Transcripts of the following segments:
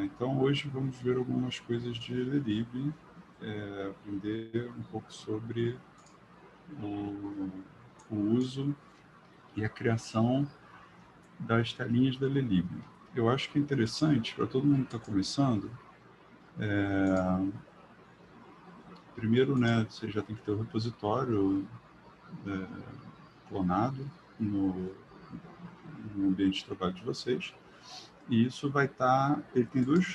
Então, hoje vamos ver algumas coisas de Lelib, aprender um pouco sobre o uso e a criação das telinhas da Lelib. Eu acho que é interessante, para todo mundo que está começando, primeiro, né, você já tem que ter o repositório clonado no ambiente de trabalho de vocês. E isso vai estar... ele tem dois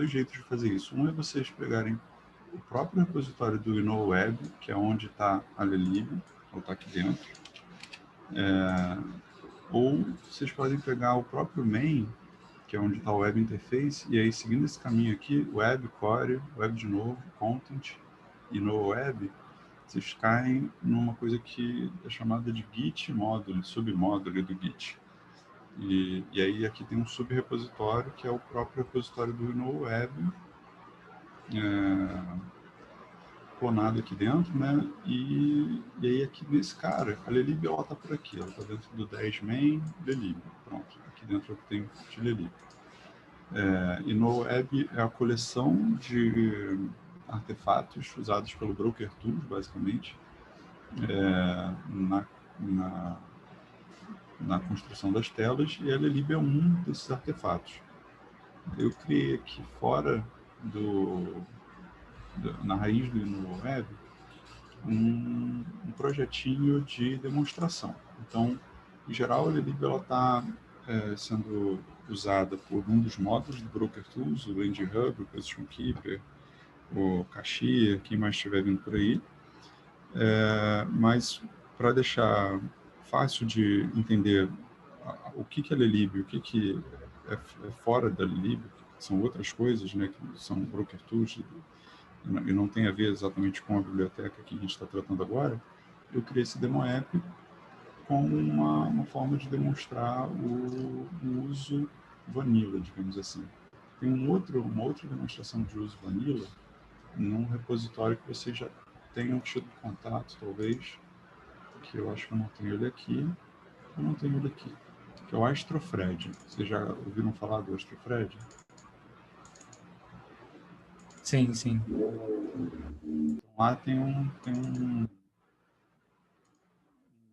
jeitos de fazer isso. Um é vocês pegarem o próprio repositório do InnoWeb, que é onde está a Lelib, ou está aqui dentro. Ou vocês podem pegar o próprio main, que é onde está o Web Interface, e aí seguindo esse caminho aqui, Web, Core, Web de novo, Content e InnoWeb, vocês caem numa coisa que é chamada de Git Module, submódulo do Git. E aí aqui tem um subrepositório, que é o próprio repositório do InnoWeb, clonado aqui dentro, né? E aí aqui nesse cara, a Lelib ela está por aqui, ela está dentro do 10 main Lelib. Pronto, aqui dentro eu tenho de Lelib. InnoWeb é a coleção de artefatos usados pelo Broker Tools, basicamente, na construção das telas, e a Lelib é um desses artefatos. Eu criei aqui fora na raiz do InnoWeb um projetinho de demonstração. Então, em geral, a Lelib está sendo usada por um dos módulos do Broker Tools, o Land Hub, o Position Keeper, o Cashier, quem mais estiver vindo por aí. Mas, para deixar fácil de entender o que é Lelib, o que é fora da Lelib, são outras coisas, né, que são Broker Tools, e não tem a ver exatamente com a biblioteca que a gente está tratando agora, eu criei esse demo app como uma forma de demonstrar o uso vanilla, digamos assim. Tem uma outra demonstração de uso vanilla num repositório que vocês já tenham tido contato, talvez, que eu acho que eu não tenho ele aqui, eu não tenho ele aqui, que é o AstroFred. Vocês já ouviram falar do AstroFred? Sim, sim. Então, lá tem um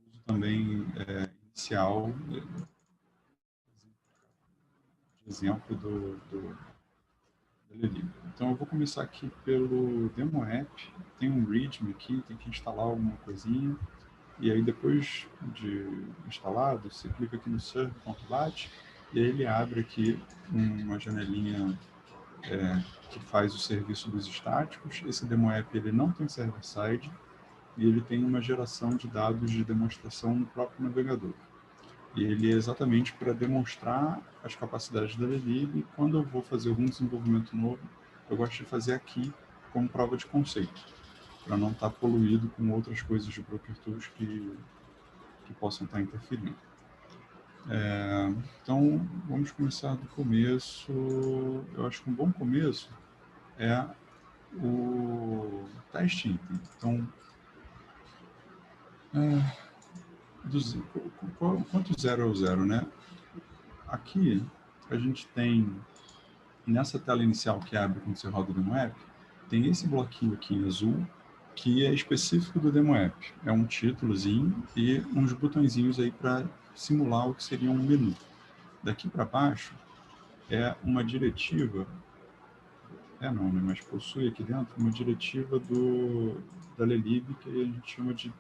uso também inicial, de exemplo da Lelib. Então eu vou começar aqui pelo demo app, tem um readme aqui, tem que instalar alguma coisinha, e aí depois de instalado, você clica aqui no server.bat, e aí ele abre aqui uma janelinha que faz o serviço dos estáticos. Esse demo app ele não tem server-side, e ele tem uma geração de dados de demonstração no próprio navegador. E ele é exatamente para demonstrar as capacidades da Lelib, e quando eu vou fazer algum desenvolvimento novo, eu gosto de fazer aqui como prova de conceito, para não estar poluído com outras coisas de Broker Tools que possam estar interferindo. Então, vamos começar do começo. Eu acho que um bom começo é o teste item. Então, quanto 0 é o 0, né? Aqui, a gente tem, nessa tela inicial que abre quando você roda o demo app, tem esse bloquinho aqui em azul, que é específico do demo app. É um títulozinho e uns botõezinhos aí para simular o que seria um menu. Daqui para baixo é uma diretiva, não, né, mas possui aqui dentro uma diretiva da Lelib que a gente chama de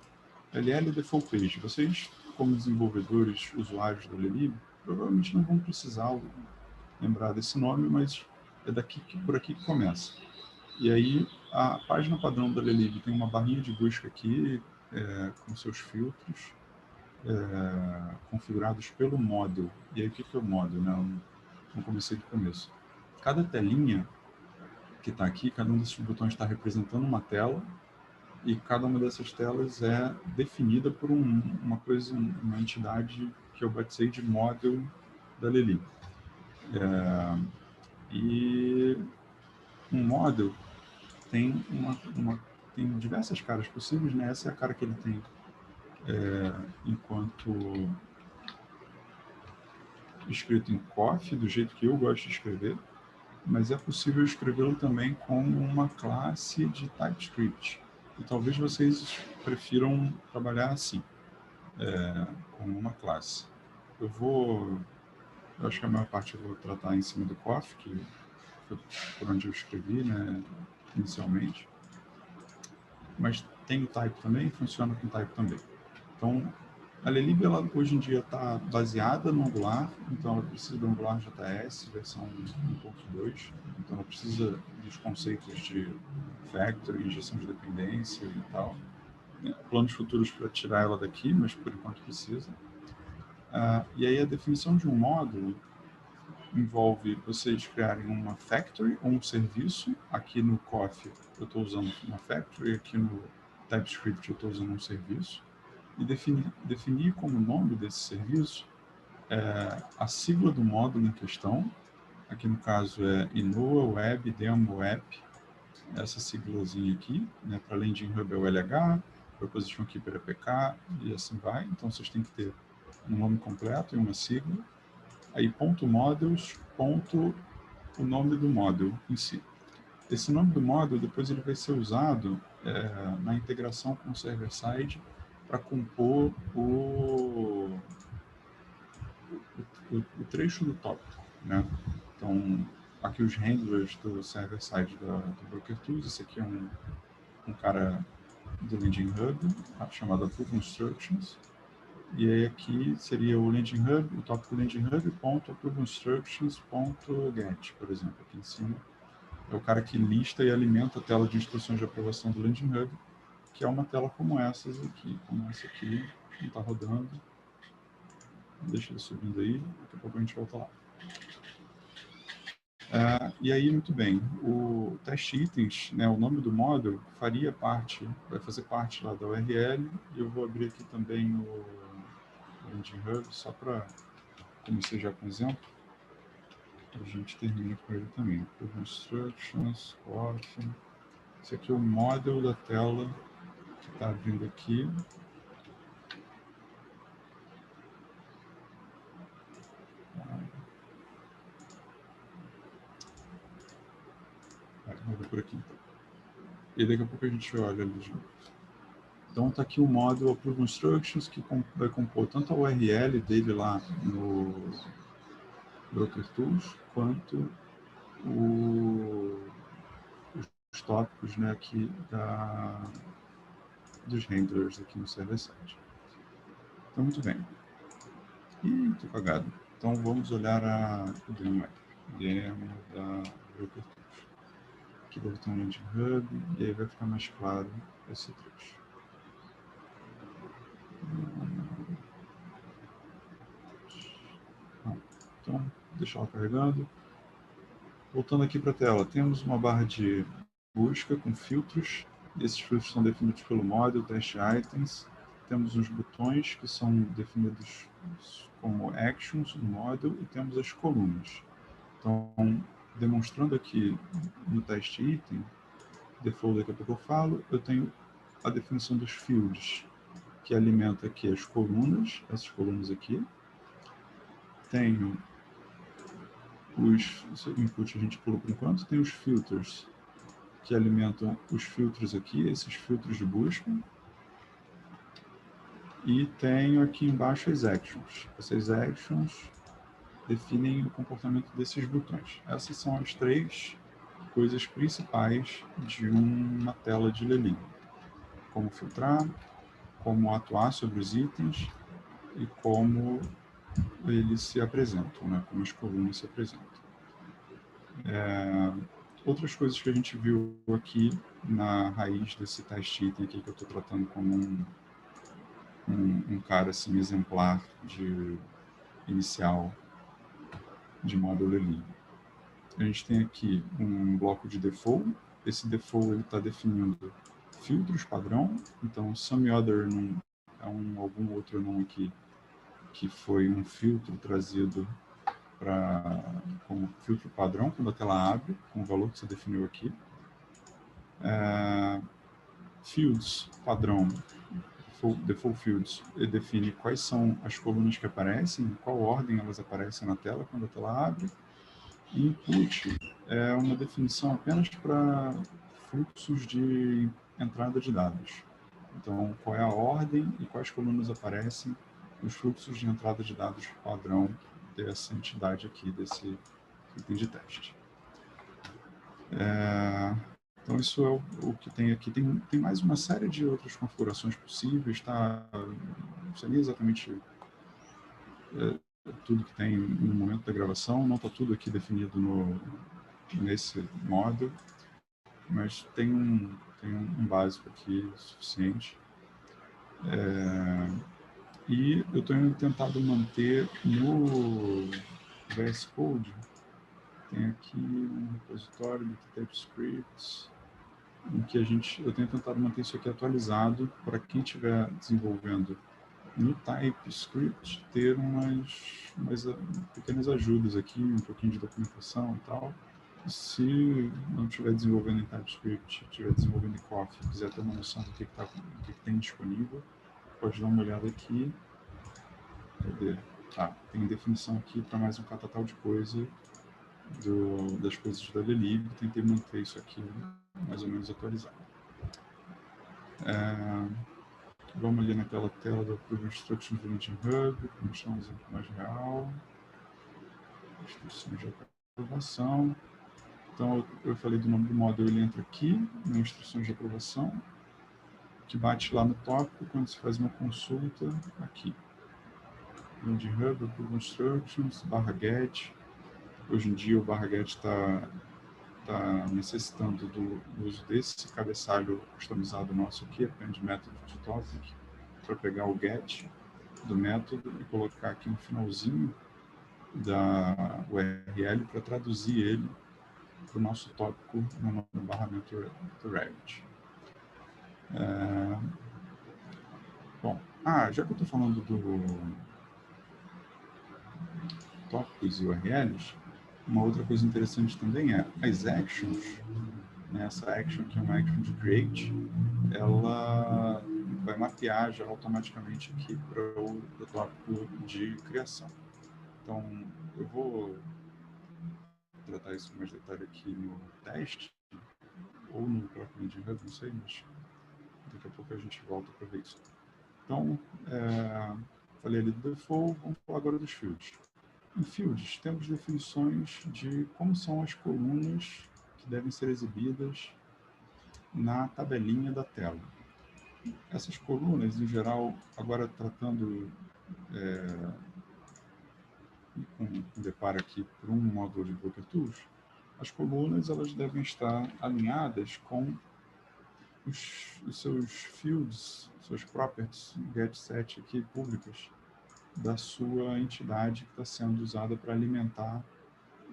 LL Default Page. Vocês, como desenvolvedores, usuários da Lelib, provavelmente não vão precisar lembrar desse nome, mas é por aqui que começa. E aí, a página padrão da Lelib tem uma barrinha de busca aqui, com seus filtros, configurados pelo model. E aí, o que é o model? Né? Não comecei do começo. Cada telinha que está aqui, cada um desses botões está representando uma tela, e cada uma dessas telas é definida por uma entidade que eu batizei de model da Lelib. E um model tem tem diversas caras possíveis, né? Essa é a cara que ele tem enquanto escrito em COF, do jeito que eu gosto de escrever, mas é possível escrevê-lo também como uma classe de TypeScript. E talvez vocês prefiram trabalhar assim, como uma classe. Eu acho que a maior parte eu vou tratar em cima do COF, que foi por onde eu escrevi, né, inicialmente. Mas tem o type também, funciona com type também. Então, a Lelib, ela hoje em dia está baseada no Angular, então ela precisa do Angular JS, versão 1.2, então ela precisa dos conceitos de factory, injeção de dependência e tal. Planos futuros para tirar ela daqui, mas por enquanto precisa. E aí a definição de um módulo envolve vocês criarem uma factory ou um serviço. Aqui no COF eu estou usando uma factory, aqui no TypeScript eu estou usando um serviço. E definir como nome desse serviço a sigla do módulo em questão. Aqui no caso é Inoa Web Demo App, essa siglazinha aqui, né? Para além de Hub é o LH, Proposition Keeper é PK e assim vai. Então vocês têm que ter um nome completo e uma sigla. Aí ponto .models, ponto o nome do módulo em si. Esse nome do módulo depois ele vai ser usado na integração com o server-side para compor o trecho do tópico, né? Então, aqui os handlers do server-side do BrokerTools, esse aqui é um cara do Landing Hub, chamado Approve Instructions, e aí aqui seria o Landing Hub, o tópico Landing Hub, .approve-instructions.get, por exemplo, aqui em cima. É o cara que lista e alimenta a tela de instruções de aprovação do Landing Hub, que é uma tela como essas aqui, como essa aqui, que está rodando. Deixa ele subindo aí, daqui a pouco a gente volta lá. E aí, muito bem, o teste itens, né, o nome do módulo vai fazer parte lá da URL, e eu vou abrir aqui também o Landing Hub, só para começar já com exemplo, a gente termina com ele também. Por Instructions, Coffee. Esse aqui é o model da tela que está abrindo aqui. Vou ver por aqui. E daqui a pouco a gente olha ali de novo. Então está aqui o módulo Approve Instructions, que vai compor tanto a URL dele lá no BrokerTools, quanto os tópicos, né, aqui dos handlers aqui no server-side. Então, muito bem. Estou cagado. Então, vamos olhar o demo da BrokerTools. Aqui deve ter um Landing Hub, e aí vai ficar mais claro esse trecho. Então, deixar ela carregando. Voltando aqui para a tela, temos uma barra de busca com filtros. Esses filtros são definidos pelo módulo, test items. Temos os botões que são definidos como actions no módulo e temos as colunas. Então, demonstrando aqui no teste item, default daqui a pouco eu falo, eu tenho a definição dos fields, que alimenta aqui as colunas, essas colunas aqui. Tenho os inputs, a gente pula por enquanto, tem os filters, que alimentam os filtros aqui, esses filtros de busca. E tenho aqui embaixo as actions. Essas actions definem o comportamento desses botões. Essas são as três coisas principais de uma tela de Lelin. Como filtrar, como atuar sobre os itens e como eles se apresentam, né? Como as colunas se apresentam. Outras coisas que a gente viu aqui na raiz desse teste item aqui, que eu estou tratando como um cara assim, exemplar de inicial de módulo Lelin. A gente tem aqui um bloco de default. Esse default está definindo filtros padrão. Então, some other num é algum outro num aqui que foi um filtro trazido como filtro padrão quando a tela abre, com o valor que você definiu aqui. Fields padrão default fields define quais são as colunas que aparecem, em qual ordem elas aparecem na tela quando a tela abre. E input é uma definição apenas para fluxos de entrada de dados. Então, qual é a ordem e quais colunas aparecem nos fluxos de entrada de dados padrão dessa entidade aqui, desse item de teste. Então, isso é o que tem aqui. Tem mais uma série de outras configurações possíveis, tá? Não sei exatamente tudo que tem no momento da gravação, não está tudo aqui definido nesse modo, mas tem um básico aqui suficiente. E eu tenho tentado manter no VS Code, tem aqui um repositório do TypeScript, em que eu tenho tentado manter isso aqui atualizado para quem estiver desenvolvendo no TypeScript ter umas pequenas ajudas aqui, um pouquinho de documentação e tal. E se não estiver desenvolvendo em TypeScript, estiver desenvolvendo em Coffee, quiser ter uma noção do que tem disponível, pode dar uma olhada aqui. Cadê? Tem definição aqui para mais um catatal de coisa das coisas da Lelib. Tentei manter isso aqui mais ou menos atualizado. Vamos ali naquela tela do Approve Instructions do Engine Hub, para mostrar um exemplo mais real. Instruções de aprovação. Então, eu falei do nome do módulo, ele entra aqui, nas instruções de aprovação, que bate lá no tópico quando se faz uma consulta aqui. Engine Hub, Approve Instructions, /get. Hoje em dia, o /get está necessitando do uso desse cabeçalho customizado nosso aqui, append method to topic, para pegar o get do método e colocar aqui no finalzinho da URL para traduzir ele para o nosso tópico no barramento do Revit. Bom, já que eu estou falando do tópicos e URLs, uma outra coisa interessante também é as actions. Essa action, que é uma action de create, ela vai mapear já automaticamente aqui para o tópico de criação. Então, eu vou tratar isso com mais detalhe aqui no teste, ou no próprio Engine Hub, não sei, mas daqui a pouco a gente volta para ver isso. Então, falei ali do default, vamos falar agora dos fields. Em fields, temos definições de como são as colunas que devem ser exibidas na tabelinha da tela. Essas colunas, em geral, agora tratando com deparo aqui por um módulo de Broker Tools, as colunas elas devem estar alinhadas com os seus fields, suas properties, get set aqui públicas da sua entidade que está sendo usada para alimentar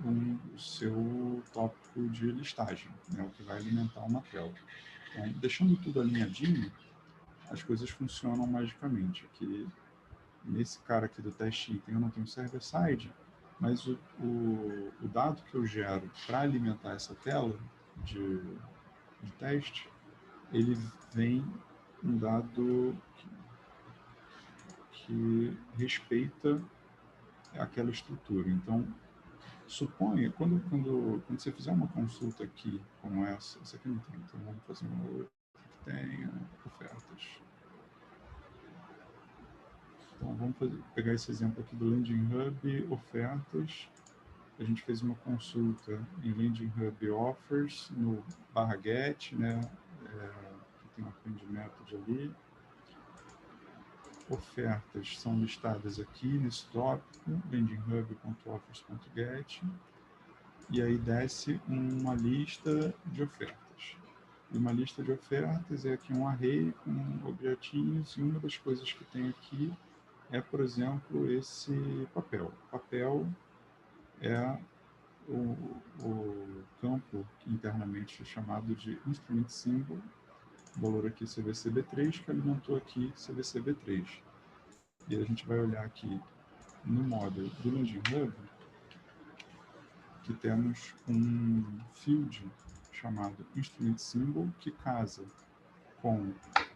o seu tópico de listagem, né, o que vai alimentar uma tela. Então, deixando tudo alinhadinho, as coisas funcionam magicamente. Aqui, nesse cara aqui do teste item, eu não tenho server-side, mas o dado que eu gero para alimentar essa tela de teste, ele vem um dado que respeita aquela estrutura. Então, suponha, quando você fizer uma consulta aqui, como essa aqui não tem, então vamos fazer uma outra que tenha ofertas. Então, vamos pegar esse exemplo aqui do Landing Hub, ofertas. A gente fez uma consulta em Landing Hub Offers, no /get, né? Que tem um append method ali. Ofertas são listadas aqui nesse tópico, landinghub.offers.get, e aí desce uma lista de ofertas. E uma lista de ofertas é aqui um array com objetinhos, e uma das coisas que tem aqui é, por exemplo, esse papel. Papel é o campo que internamente é chamado de Instrument Symbol, valor aqui CVCB3, que alimentou aqui CVCB3. E a gente vai olhar aqui no model do Landing Hub, que temos um field chamado Instrument Symbol, que casa com a property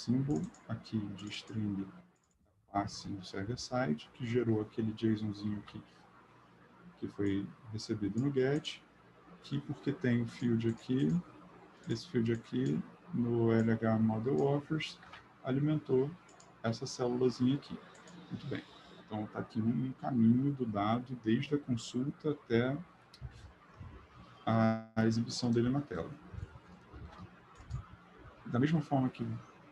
symbol aqui de string passe do server-side, que gerou aquele JSONzinho que foi recebido no GET, que porque tem o field aqui, esse field aqui, no LH Model Offers, alimentou essa célulazinha aqui. Muito bem. Então, está aqui um caminho do dado, desde a consulta até a exibição dele na tela. Da mesma forma que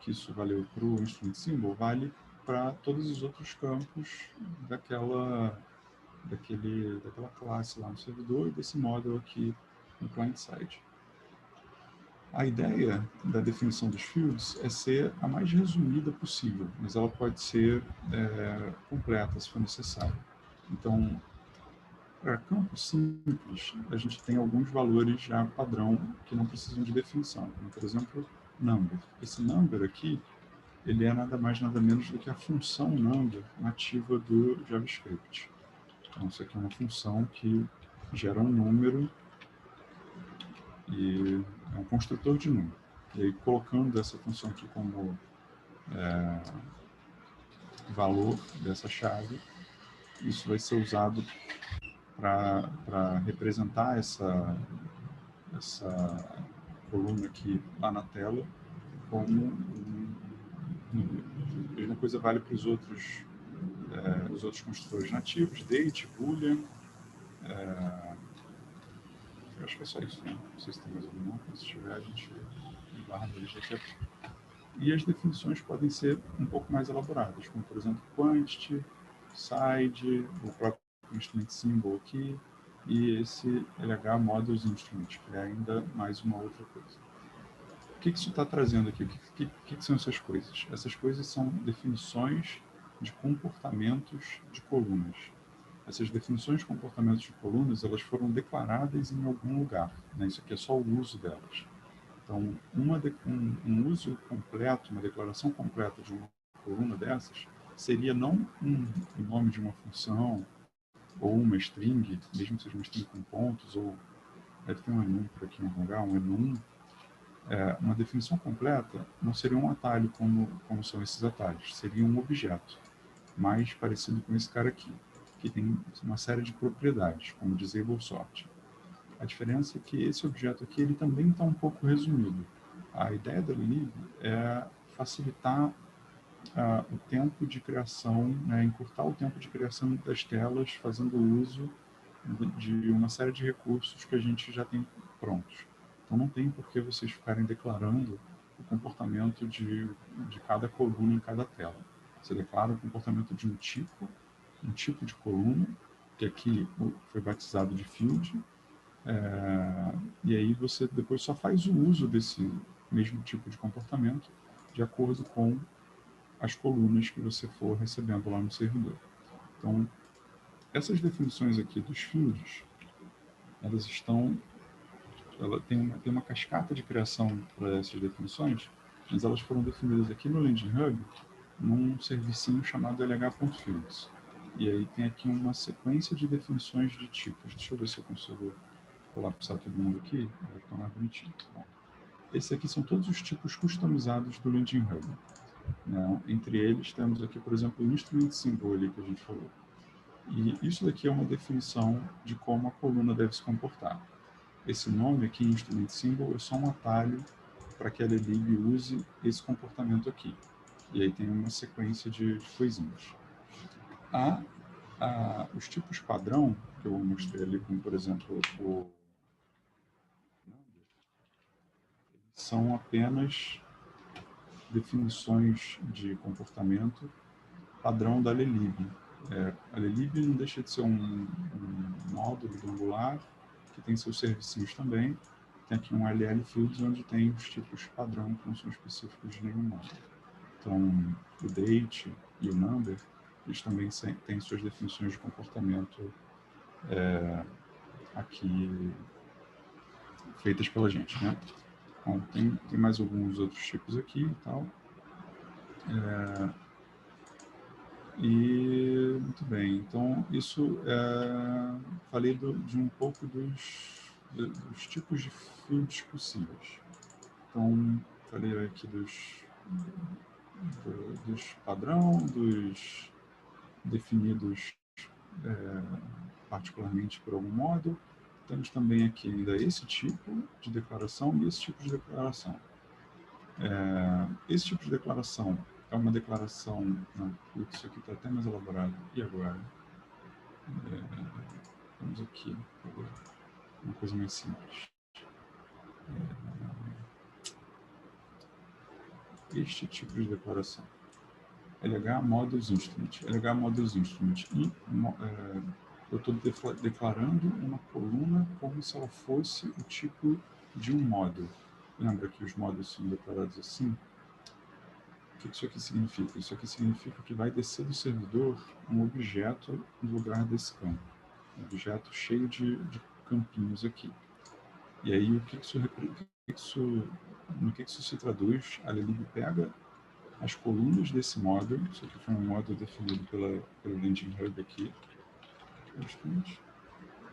isso valeu para o Instrument Symbol, vale para todos os outros campos daquela classe lá no servidor e desse model aqui no client-side. A ideia da definição dos fields é ser a mais resumida possível, mas ela pode ser completa, se for necessário. Então, para campos simples, a gente tem alguns valores já padrão que não precisam de definição, como, por exemplo, number. Esse number aqui, ele é nada mais nada menos do que a função number nativa do JavaScript. Então, isso aqui é uma função que gera um número e é um construtor de número. E aí, colocando essa função aqui como valor dessa chave, isso vai ser usado para representar essa coluna aqui lá na tela como um número. A mesma coisa vale para os outros construtores nativos, date, boolean. Eu acho que é só isso, né? Não sei se tem mais alguma, se tiver a gente guarda eles daqui a pouco. E as definições podem ser um pouco mais elaboradas, como, por exemplo, quantity, side, o próprio instrument symbol aqui, e esse LH Models Instrument, que é ainda mais uma outra coisa. O que isso está trazendo aqui? O que são essas coisas? Essas coisas são definições de comportamentos de colunas. Essas definições de comportamentos de colunas, elas foram declaradas em algum lugar, né? Isso aqui é só o uso delas. Então, um uso completo, uma declaração completa de uma coluna dessas, seria não o nome de uma função, ou uma string, mesmo que seja uma string com pontos, ou deve ter um enum por aqui em algum lugar, um enum. Uma definição completa não seria um atalho como são esses atalhos, seria um objeto, mais parecido com esse cara aqui, que tem uma série de propriedades, como disable sort. A diferença é que esse objeto aqui ele também está um pouco resumido. A ideia da lib é facilitar o tempo de criação, né, encurtar o tempo de criação das telas, fazendo uso de uma série de recursos que a gente já tem prontos. Então não tem por que vocês ficarem declarando o comportamento de cada coluna em cada tela. Você declara o comportamento de um tipo de coluna, que aqui foi batizado de field, e aí você depois só faz o uso desse mesmo tipo de comportamento de acordo com as colunas que você for recebendo lá no servidor. Então, essas definições aqui dos fields, ela tem uma cascata de criação para essas definições, mas elas foram definidas aqui no Landing Hub num servicinho chamado lh.fields. E aí tem aqui uma sequência de definições de tipos. Deixa eu ver se eu consigo colapsar todo mundo aqui, vai ficar mais bonitinho. Bom, esses aqui são todos os tipos customizados do Landing Hub. Né? Entre eles temos aqui, por exemplo, o Instrument Symbol ali que a gente falou. E isso daqui é uma definição de como a coluna deve se comportar. Esse nome aqui, Instrument Symbol, é só um atalho para que a lib use esse comportamento aqui. E aí tem uma sequência de coisinhas. Os tipos padrão, que eu mostrei ali, como por exemplo são apenas definições de comportamento padrão da lib. A lib não deixa de ser um módulo do Angular, que tem seus serviços também. Tem aqui um LL Fields, onde tem os tipos padrão, que não são específicos de nenhum módulo. Então, o date e o number, eles também têm suas definições de comportamento aqui feitas pela gente, né? Bom, tem mais alguns outros tipos aqui e tal. E, muito bem, então isso falei de um pouco dos tipos de fields possíveis. Então, falei aqui dos padrão, dos definidos particularmente por algum modo. Temos também aqui ainda esse tipo de declaração e esse tipo de declaração. Esse tipo de declaração é uma declaração... Não, isso aqui está até mais elaborado. E agora? Vamos aqui, uma coisa mais simples. Este tipo de declaração. LH Models Instrument. LH Models Instrument. E eu estou declarando uma coluna como se ela fosse o tipo de um módulo. Lembra que os módulos são declarados assim? O que isso aqui significa? Isso aqui significa que vai descer do servidor um objeto no lugar desse campo. Um objeto cheio de campinhos aqui. E aí, no que isso se traduz? A Lelib pega as colunas desse módulo, isso aqui foi um módulo definido pelo Landing Hub aqui.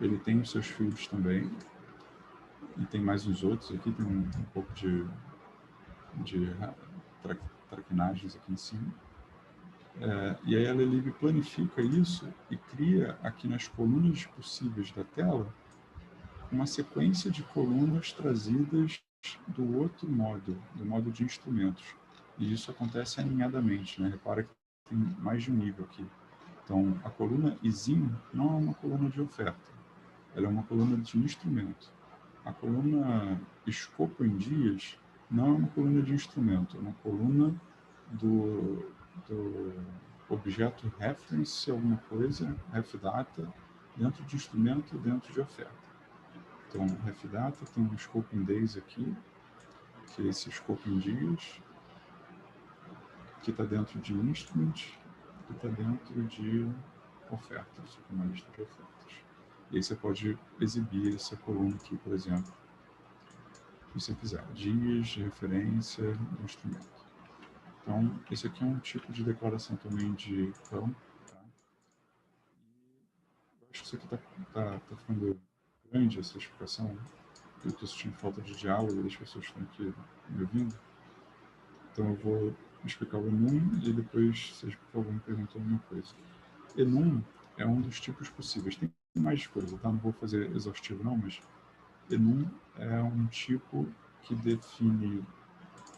Ele tem os seus fields também, e tem mais uns outros aqui, tem um pouco de traquinagens aqui em cima. E aí a Lelib planifica isso e cria aqui nas colunas possíveis da tela uma sequência de colunas trazidas do outro módulo, do módulo de instrumentos. E isso acontece alinhadamente, né? Repara que tem mais de um nível aqui. Então, a coluna ISIN não é uma coluna de oferta, ela é uma coluna de instrumento. A coluna escopo em dias não é uma coluna de instrumento, é uma coluna do objeto reference, alguma coisa, refdata, dentro de instrumento, dentro de oferta. Então, refdata tem um scope in days aqui, que é esse scope in dias, que está dentro de instrument, que está dentro de ofertas, uma lista de ofertas. E aí você pode exibir essa coluna aqui, por exemplo, se você quiser, dias de referência do instrumento. Então, esse aqui é um tipo de declaração também de campo. Tá? Eu acho que isso aqui está ficando grande, essa explicação. Eu estou sentindo falta de diálogo das pessoas que estão aqui me ouvindo. Então, eu vou explicar o enum e depois vocês, por favor, me perguntam alguma coisa. Enum é um dos tipos possíveis. Tem mais coisa, tá? Não vou fazer exaustivo não, mas enum é um tipo que define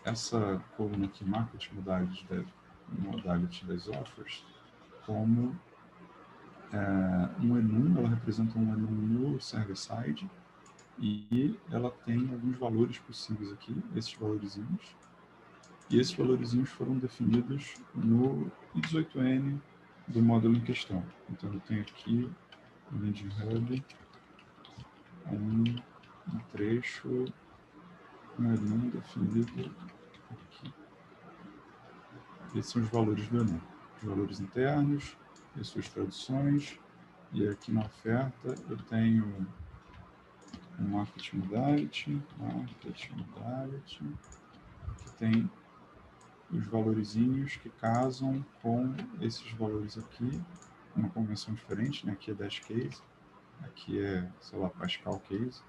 essa coluna aqui, market modality das offers, como um enum, ela representa um enum no server-side e ela tem alguns valores possíveis aqui, esses valorizinhos, e esses valorizinhos foram definidos no I18N do módulo em questão. Então, eu tenho aqui no Landing Hub um trecho, um enum definido aqui. Esses são os valores do enum. Os valores internos, as suas traduções, e aqui na oferta eu tenho um market modality, que tem os valorizinhos que casam com esses valores aqui, uma convenção diferente, né? Aqui é Dash Case, aqui é, sei lá, Pascal Case.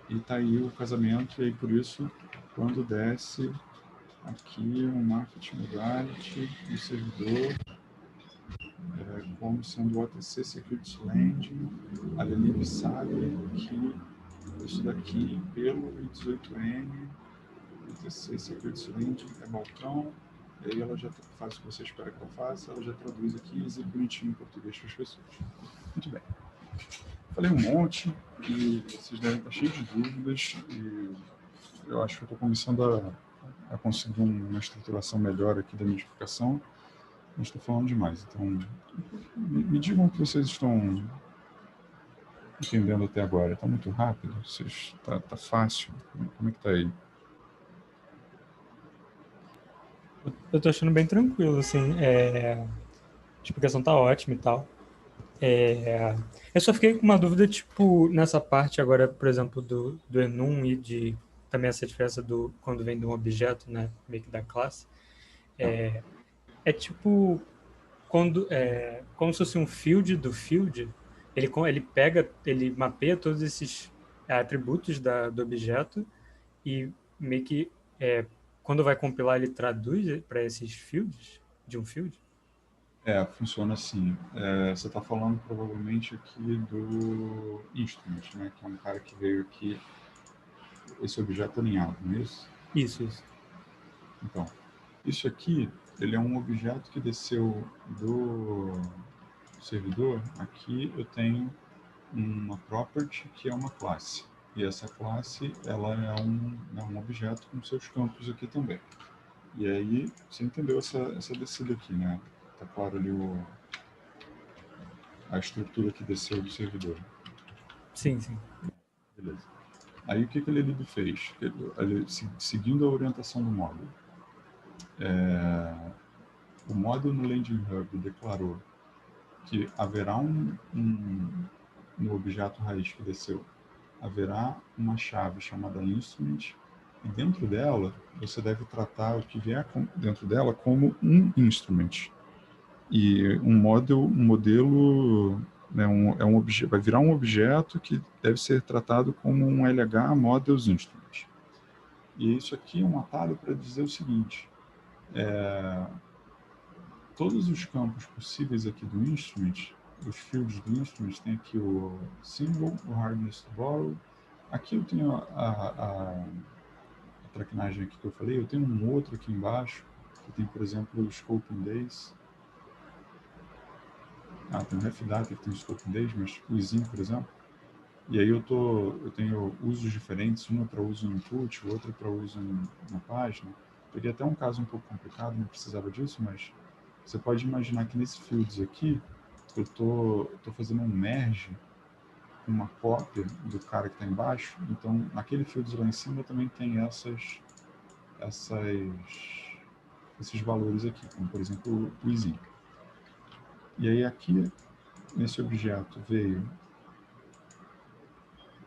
E tá aí o casamento, e aí por isso, quando desce aqui um market modality do servidor, como sendo o OTC Security Landing, a Lelib sabe que isso daqui, pelo I18N, OTC Security Landing é balcão, e aí ela já faz o que você espera que ela faça, ela já traduz aqui e exibe bonitinho em português para as pessoas. Muito bem. Falei um monte e vocês devem estar cheios de dúvidas e eu acho que eu estou começando a conseguir uma estruturação melhor aqui da minha explicação. Não estou falando demais, então me digam o que vocês estão entendendo até agora. Está muito rápido? Está fácil? Como é que está aí? Eu tô achando bem tranquilo, assim, a explicação tá ótima e tal. Eu só fiquei com uma dúvida, tipo, nessa parte agora, por exemplo, do enum e de também essa diferença do quando vem de um objeto, né, meio que da classe. Tipo, como se fosse um field do field, ele mapeia todos esses atributos do objeto e meio que quando vai compilar, ele traduz para esses fields, de um field? Funciona assim. Você está falando provavelmente aqui do instrument, né? Que é um cara que veio aqui, esse objeto alinhado, não é isso? Isso. Então, isso aqui, ele é um objeto que desceu do servidor. Aqui eu tenho uma property que é uma classe. E essa classe, ela é um objeto com seus campos aqui também. E aí, você entendeu essa descida aqui, né? Tá claro ali a estrutura que desceu do servidor. Sim. Beleza. Aí o que ele fez? Seguindo a orientação do módulo. O módulo no Landing Hub declarou que haverá no objeto raiz que desceu, haverá uma chave chamada instrument, e dentro dela você deve tratar o que vier dentro dela como um instrument. E um modelo, né, vai virar um objeto que deve ser tratado como um LH Models Instrument. E isso aqui é um atalho para dizer o seguinte: todos os campos possíveis aqui do instrument, os fields do instrument, tem aqui o symbol, o hardness to borrow. Aqui eu tenho a traquinagem aqui que eu falei, eu tenho um outro aqui embaixo, que tem, por exemplo, o scoping days. Tem o refdata que tem o scoping days, mas o isim, por exemplo. E aí eu tenho usos diferentes, uma para uso no input, outra para uso na página. Teria até um caso um pouco complicado, não precisava disso, mas você pode imaginar que nesse fields aqui, eu tô fazendo um merge, uma cópia do cara que está embaixo. Então, naquele fields lá em cima também tem esses valores aqui, como por exemplo o isim. E aí aqui, nesse objeto, veio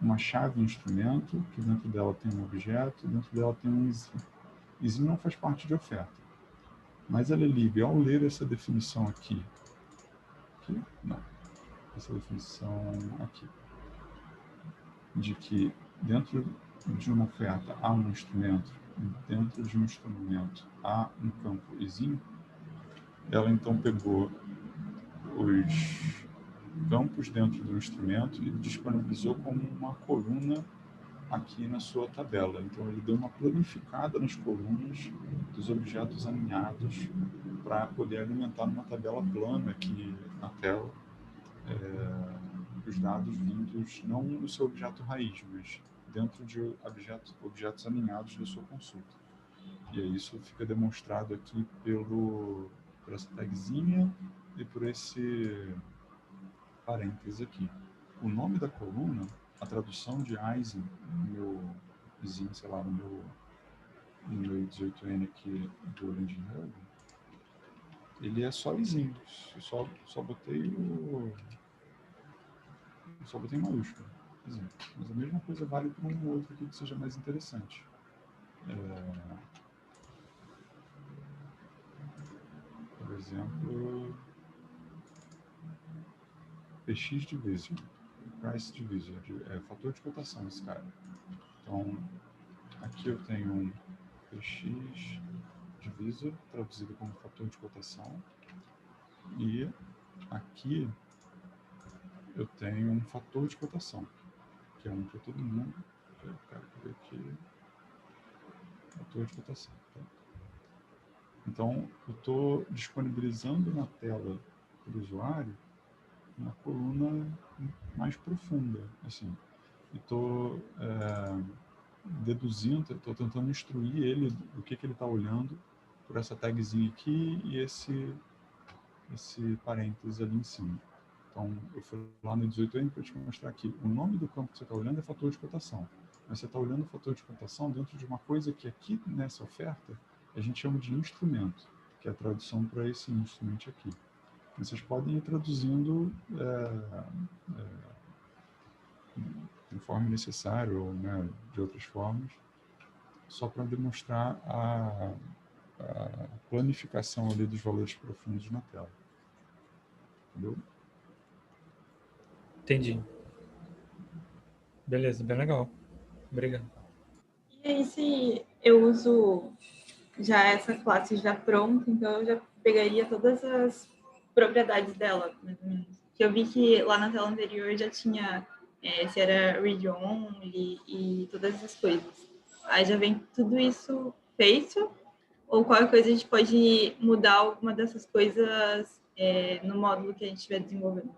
uma chave instrumento, que dentro dela tem um objeto, dentro dela tem um isim. Isim não faz parte de oferta, mas ela é livre. Ao ler essa definição aqui, não, essa definição aqui, de que dentro de uma oferta há um instrumento, dentro de um instrumento há um campo isim, ela então pegou os campos dentro do instrumento e disponibilizou como uma coluna aqui na sua tabela. Então ele deu uma planificada nas colunas dos objetos alinhados para poder alimentar numa tabela plana aqui na tela os dados vindos não no seu objeto raiz, mas dentro de objetos alinhados da sua consulta. E aí isso fica demonstrado aqui por essa tagzinha e por esse parênteses aqui. O nome da coluna, a tradução de Eisen no meu vizinho, sei lá, no meu 18N aqui do Landing Hub, ele é só Eisen. Só botei só botei maiúsculo. Mas a mesma coisa vale para um outro aqui que seja mais interessante. Por exemplo, PX Division, Price Division, fator de cotação esse cara. Então, aqui eu tenho um PX Divisor, traduzido como fator de cotação, e aqui eu tenho um fator de cotação, que é um para todo mundo. Eu quero ver aqui, fator de cotação. Tá? Então, eu estou disponibilizando na tela para o usuário uma coluna mais profunda, assim. Estou deduzindo, estou tentando instruir ele do que ele está olhando por essa tagzinha aqui e esse parênteses ali em cima. Então, eu fui lá no 18N para te mostrar aqui. O nome do campo que você está olhando é fator de cotação. Mas você está olhando o fator de cotação dentro de uma coisa que aqui nessa oferta a gente chama de instrumento, que é a tradução para esse instrumento aqui. Vocês podem ir traduzindo conforme necessário ou de outras formas, só para demonstrar a planificação ali dos valores profundos na tela. Entendeu? Entendi. Beleza, bem legal. Obrigado. E se eu uso já essa classe já pronta, então eu já pegaria todas as propriedades dela, mais ou menos. Que eu vi que lá na tela anterior já tinha se era read-only e todas essas coisas. Aí já vem tudo isso feito, ou qualquer coisa a gente pode mudar alguma dessas coisas no módulo que a gente estiver desenvolvendo.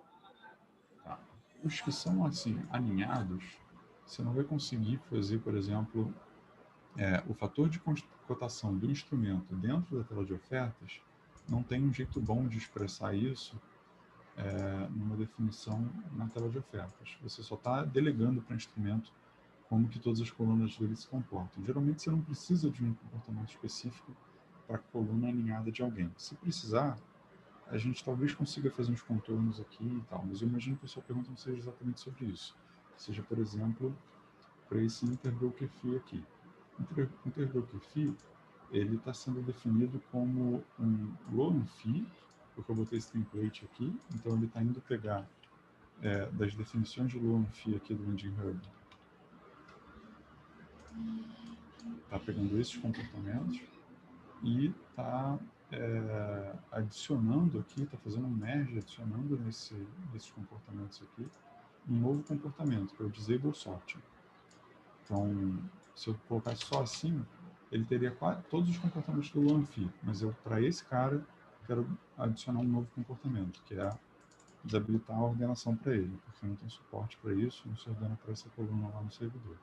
Tá. Os que são assim alinhados, você não vai conseguir fazer, por exemplo, o fator de cotação do instrumento dentro da tela de ofertas. Não tem um jeito bom de expressar isso numa definição na tela de ofertas. Você só está delegando para o instrumento como que todas as colunas dele se comportam. Geralmente você não precisa de um comportamento específico para a coluna alinhada de alguém. Se precisar, a gente talvez consiga fazer uns contornos aqui e tal, mas eu imagino que a sua pergunta não seja exatamente sobre isso. Seja, por exemplo, para esse interbroker fee aqui. Interbroker fee, ele está sendo definido como um loan fee, porque eu botei esse template aqui, então ele está indo pegar das definições de loan fee aqui do Engine Hub, está pegando esses comportamentos e está adicionando aqui, está fazendo um merge, adicionando nesses comportamentos aqui, um novo comportamento, que é o Disable Sorting. Então, se eu colocasse só assim, ele teria todos os comportamentos do LoanFi, mas eu, para esse cara, quero adicionar um novo comportamento, que é desabilitar a ordenação para ele, porque não tem suporte para isso, não se ordena para essa coluna lá no servidor.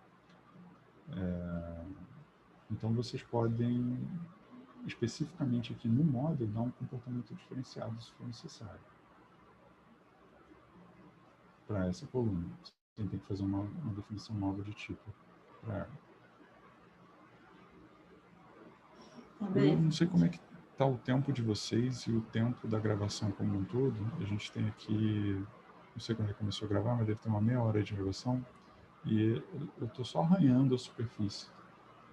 Então, vocês podem, especificamente aqui no model, dar um comportamento diferenciado se for necessário para essa coluna. Você tem que fazer uma definição nova de tipo para ela. Eu não sei como é que está o tempo de vocês e o tempo da gravação como um todo. A gente tem aqui, não sei quando começou a gravar, mas deve ter uma meia hora de gravação. E eu estou só arranhando a superfície.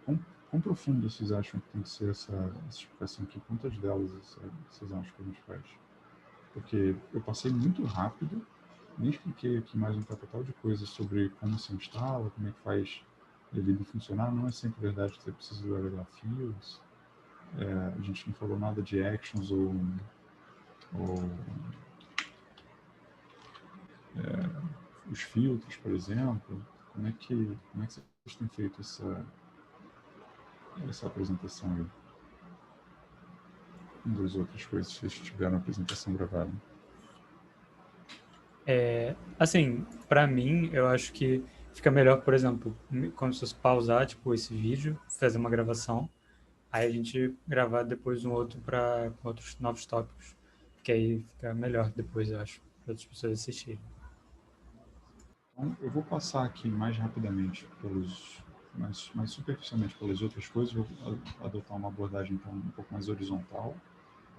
Quão profundo vocês acham que tem que ser essa explicação aqui? Quantas delas vocês acham que a gente faz? Porque eu passei muito rápido, nem expliquei aqui mais um capital de coisas sobre como se instala, como é que faz ele funcionar. Não é sempre verdade que você precisa agregar fields. A gente não falou nada de actions ou os filtros, por exemplo. Como é que vocês têm feito essa apresentação aí? Das outras coisas que vocês tiveram a apresentação gravada. Assim, para mim, eu acho que fica melhor, por exemplo, quando você pausar, tipo, esse vídeo, fazer uma gravação, aí a gente gravar depois um outro com outros novos tópicos, que aí fica melhor depois, eu acho, para outras pessoas assistirem. Então, eu vou passar aqui mais rapidamente mais superficialmente pelas outras coisas, vou adotar uma abordagem então um pouco mais horizontal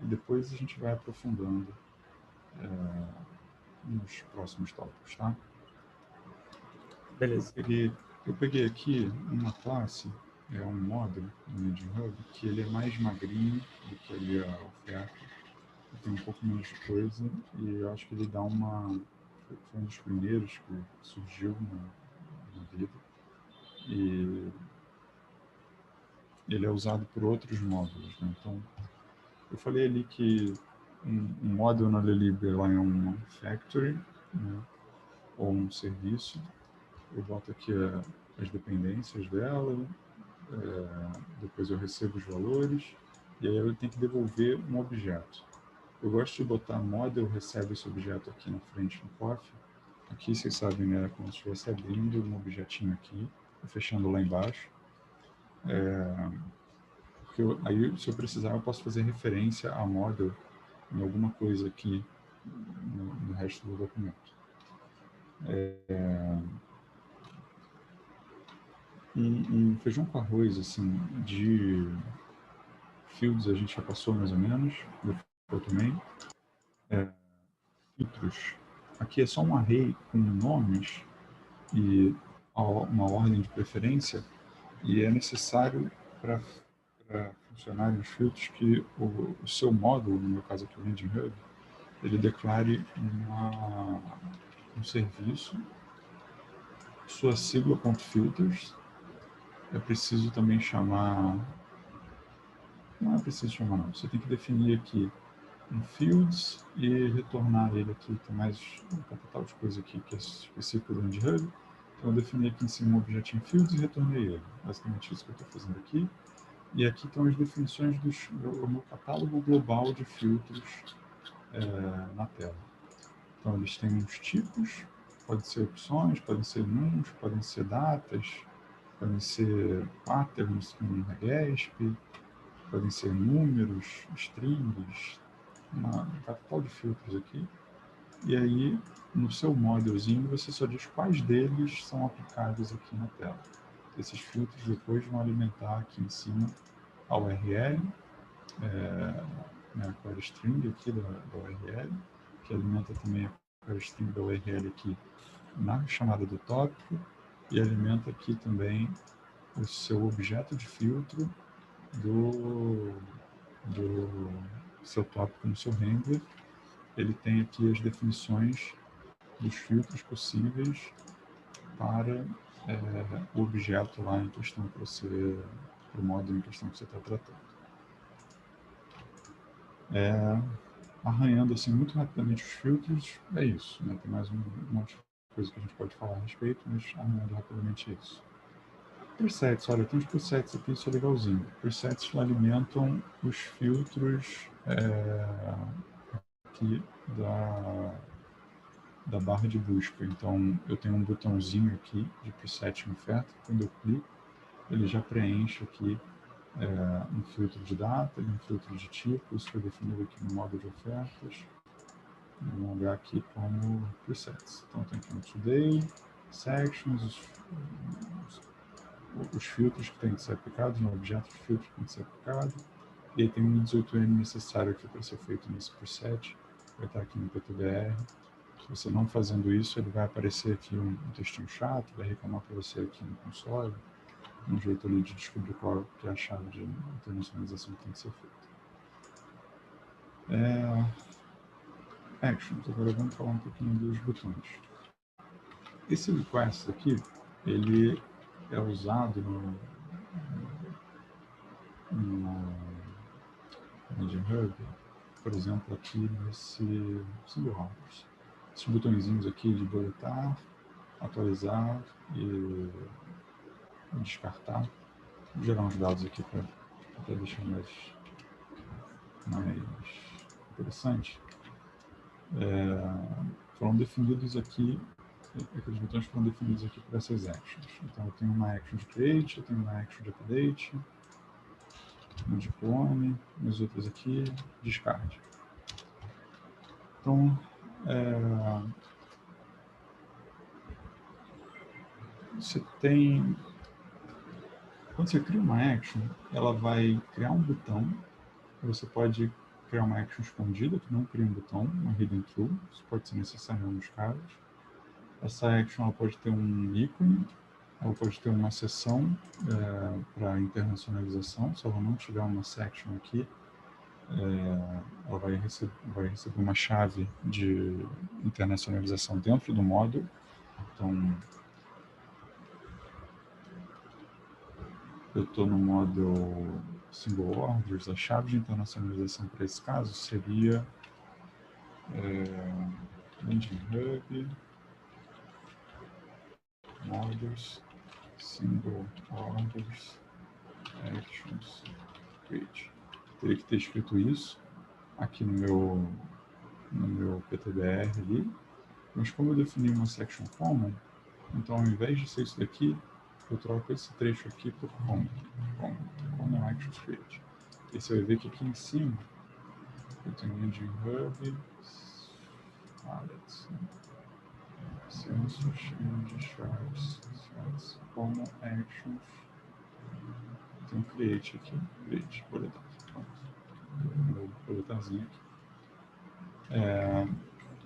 e depois a gente vai aprofundando nos próximos tópicos, tá? Beleza. Eu peguei aqui uma classe, um módulo no Engine Hub, que ele é mais magrinho do que ali a oferta, tem um pouco menos de coisa, e eu acho que ele dá foi um dos primeiros que surgiu na vida, e ele é usado por outros módulos, né? Então, eu falei ali que um módulo na Lelib é uma factory, né? Ou um serviço. Eu boto aqui as dependências dela, depois eu recebo os valores, e aí eu tenho que devolver um objeto. Eu gosto de botar model recebe esse objeto aqui na frente no coffee. Aqui vocês sabem, né, como se estivesse abrindo um objetinho aqui, fechando lá embaixo. Porque aí, se eu precisar, eu posso fazer referência a model em alguma coisa aqui no resto do documento. Um feijão com arroz, assim, de fields a gente já passou mais ou menos, eu também. Filtros. Aqui é só um array com nomes e uma ordem de preferência, e é necessário para funcionarem os filtros que o seu módulo, no meu caso aqui o Engine Hub, ele declare um serviço, sua sigla.filters, é preciso também chamar... Não é preciso chamar, não. Você tem que definir aqui um fields e retornar ele aqui. Tem mais um capital de coisa aqui que é específico do Hub. Então, eu defini aqui em cima um objetinho fields e retornei ele. Basicamente isso que eu estou fazendo aqui. E aqui estão as definições do meu catálogo global de filtros na tela. Então, eles têm uns tipos, podem ser opções, podem ser números, podem ser datas, podem ser patterns com RESP, podem ser números, strings, um capital de filtros aqui. E aí, no seu modelzinho, você só diz quais deles são aplicáveis aqui na tela. Esses filtros depois vão alimentar aqui em cima a URL, a query string aqui da URL, que alimenta também a query string da URL aqui na chamada do tópico, e alimenta aqui também o seu objeto de filtro do seu tópico no seu render. Ele tem aqui as definições dos filtros possíveis para o objeto lá em questão para o módulo em questão que você está tratando. Arranhando assim muito rapidamente os filtros, é isso, né? Tem mais um monte de coisa que a gente pode falar a respeito, mas arranhando rapidamente é isso. Presets, olha, tem os presets aqui, isso é legalzinho. Presets alimentam os filtros aqui da barra de busca. Então, eu tenho um botãozinho aqui de preset em oferta, quando eu clico, ele já preenche aqui um filtro de data, um filtro de tipo, isso foi definido aqui no modo de ofertas. Vamos olhar aqui como presets. Então, tem aqui um today, sections, os filtros que têm que ser aplicados, no objeto de filtro que tem que ser aplicado, e aí tem um 18N necessário aqui para ser feito nesse preset, vai estar aqui no PTBR. Se você não fazendo isso, ele vai aparecer aqui um textinho chato, vai reclamar para você aqui no console, um jeito ali de descobrir qual que é a chave de internacionalização que tem que ser feita. Actions, agora vamos falar um pouquinho dos botões. Esse request aqui, ele é usado no Engine Hub, por exemplo, aqui nesse Single Orders. Esses botõezinhos aqui de boletar, atualizar e descartar. Vou gerar uns dados aqui para deixar mais interessante. Foram definidos aqui, aqueles botões foram definidos aqui por essas actions. Então eu tenho uma action de create, eu tenho uma action de update, um de clone, e as outras aqui, descarte. Então, você tem... Quando você cria uma action, ela vai criar um botão. Você pode criar uma action escondida, que não cria um botão, uma hidden true. Isso pode ser necessário em alguns casos. Essa action ela pode ter um ícone, ela pode ter uma seção para internacionalização. Se ela não tiver uma section aqui, ela vai receber uma chave de internacionalização dentro do módulo. Então, eu estou no modo Single Orders, a chave de internacionalização para esse caso seria Engine Hub, Models, Single Orders, Actions, Create. Teria que ter escrito isso aqui no meu PTBR ali, mas como eu defini uma Section Common, então ao invés de ser isso daqui, eu troco esse trecho aqui por Common Actions Create. E você vai ver que aqui em cima eu tenho Engine Hub, Census, Change, Charts, Common Actions, tem um Create aqui, Create, boletar, pronto, meu boletarzinho aqui.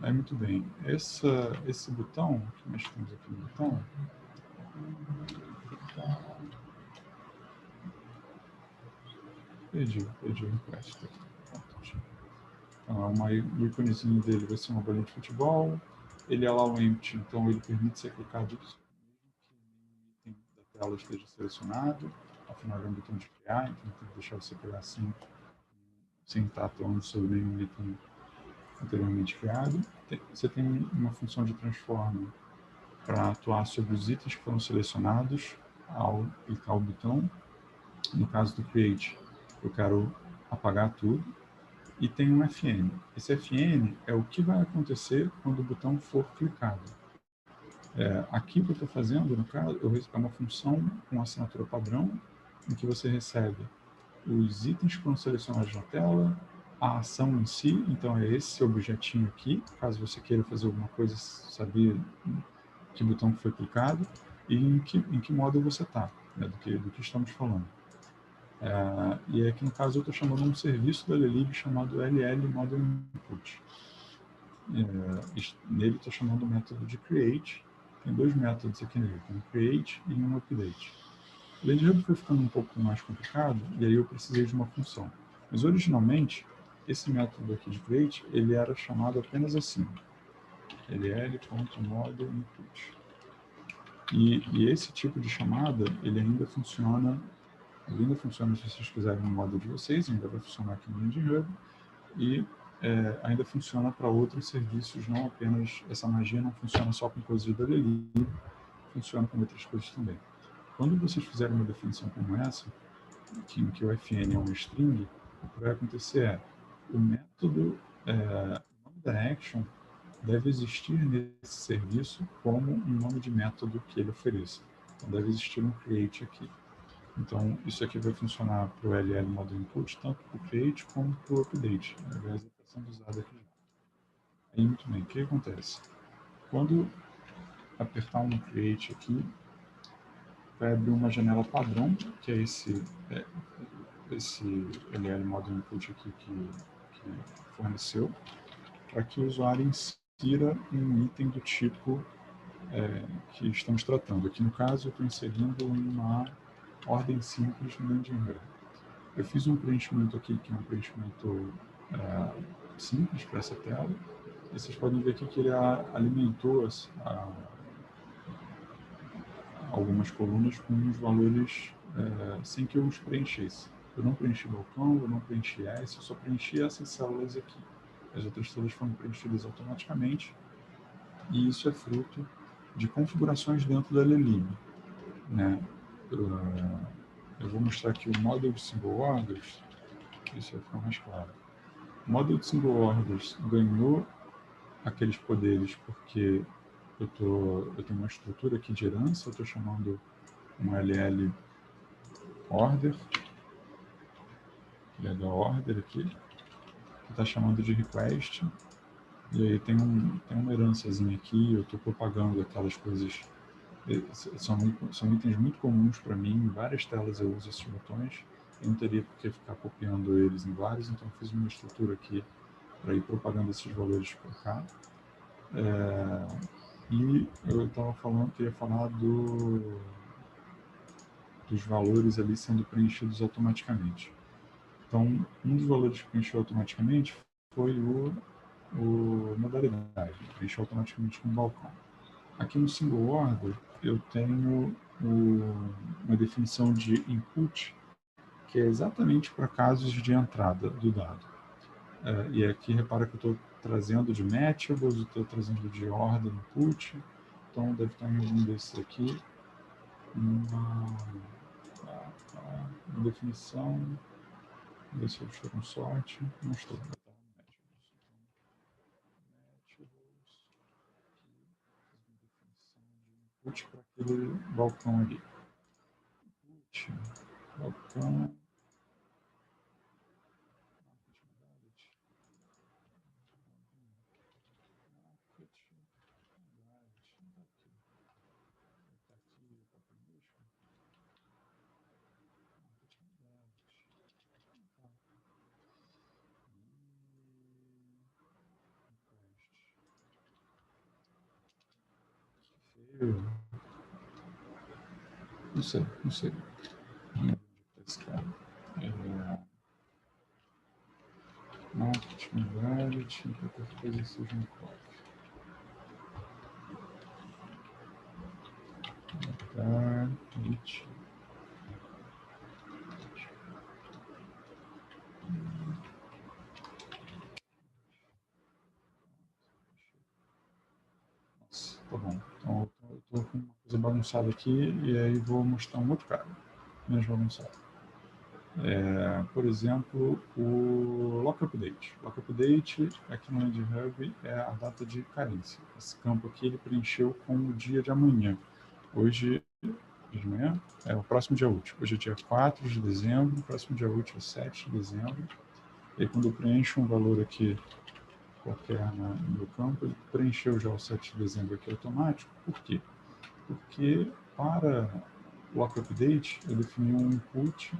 Aí muito bem, esse botão, que nós temos aqui no botão, perdi o request aqui. Então, o íconezinho dele vai ser uma bolinha de futebol, ele é lá o empty, então ele permite ser clicado mesmo que nenhum item da tela esteja selecionado. Afinal, é um botão de criar, então tem que deixar você criar sem estar atuando sobre nenhum item anteriormente criado. Você tem uma função de transform para atuar sobre os itens que foram selecionados ao clicar o botão. No caso do create, eu quero apagar tudo. E tem um FN. Esse FN é o que vai acontecer quando o botão for clicado. Aqui o que eu estou fazendo, no caso, é uma função com assinatura padrão, em que você recebe os itens que foram selecionados na tela, a ação em si, então é esse objetinho aqui, caso você queira fazer alguma coisa, saber que botão foi clicado, e em que modo você está, né, do que estamos falando. E aqui no caso eu estou chamando um serviço da Lelib chamado LL Model Input. Nele estou chamando o método de create. Tem dois métodos aqui nele, um create e um update. O Lady foi ficando um pouco mais complicado e aí eu precisei de uma função. Mas originalmente esse método aqui de create ele era chamado apenas assim, ll.model input. E esse tipo de chamada ele ainda funciona se vocês quiserem no modo de vocês, ainda vai funcionar aqui no Engine Hub, e ainda funciona para outros serviços, não apenas, essa magia não funciona só com coisas da Lelib, funciona com outras coisas também. Quando vocês fizerem uma definição como essa, em que o FN é uma string, o que vai acontecer é, o método, o nome da action deve existir nesse serviço como um nome de método que ele ofereça. Então deve existir um create aqui. Então, isso aqui vai funcionar para o LL Model Input, tanto para o create como para o update, ao invés de estar sendo usado aqui. Aí, muito bem, o que acontece? Quando apertar um create aqui, vai abrir uma janela padrão, que é esse LL Model Input aqui que forneceu, para que o usuário insira um item do tipo que estamos tratando. Aqui, no caso, eu estou inserindo uma ordem simples no Engine Hub. Eu fiz um preenchimento aqui, que é um preenchimento simples para essa tela. E vocês podem ver aqui que ele alimentou algumas colunas com os valores sem que eu os preenchesse. Eu não preenchi balcão, eu não preenchi S, eu só preenchi essas células aqui. As outras todas foram preenchidas automaticamente. E isso é fruto de configurações dentro da Lelib, né? Eu vou mostrar aqui o Model de Single Orders, isso vai ficar mais claro. O Model de Single Orders ganhou aqueles poderes porque eu tenho uma estrutura aqui de herança, eu estou chamando um LL Order, order aqui, que está chamando de request, e aí tem uma herançazinha aqui, eu estou propagando aquelas coisas. São itens muito comuns para mim, em várias telas eu uso esses botões, eu não teria por que ficar copiando eles em vários, então eu fiz uma estrutura aqui para ir propagando esses valores para cá. E eu estava falando que ia falar dos valores ali sendo preenchidos automaticamente. Então, um dos valores que preencheu automaticamente foi o modalidade, preencheu automaticamente com o balcão. Aqui no Single Order, eu tenho uma definição de input, que é exatamente para casos de entrada do dado. E aqui, repara que eu estou trazendo de matchables, estou trazendo de order input, então deve estar em algum desses aqui uma definição, ver se eu estou com sorte, não estou. Input para aquele balcão ali. Input, balcão. Não sei. Esse cara. Marketing Valid, qualquer coisa seja um código. create. Nossa, tá bom. Então eu estou com uma coisa bagunçada aqui e aí vou mostrar um outro cara, menos bagunçado. Por exemplo, o lockup date. Lockup date aqui no Land Hub é a data de carência. Esse campo aqui ele preencheu com o dia de amanhã. Hoje de manhã é o próximo dia útil. Hoje é dia 4 de dezembro, o próximo dia útil é 7 de dezembro. E aí, quando eu preencho um valor aqui qualquer no meu campo, ele preencheu já o 7 de dezembro aqui automático. Por quê? Porque para o lockup date eu defini um input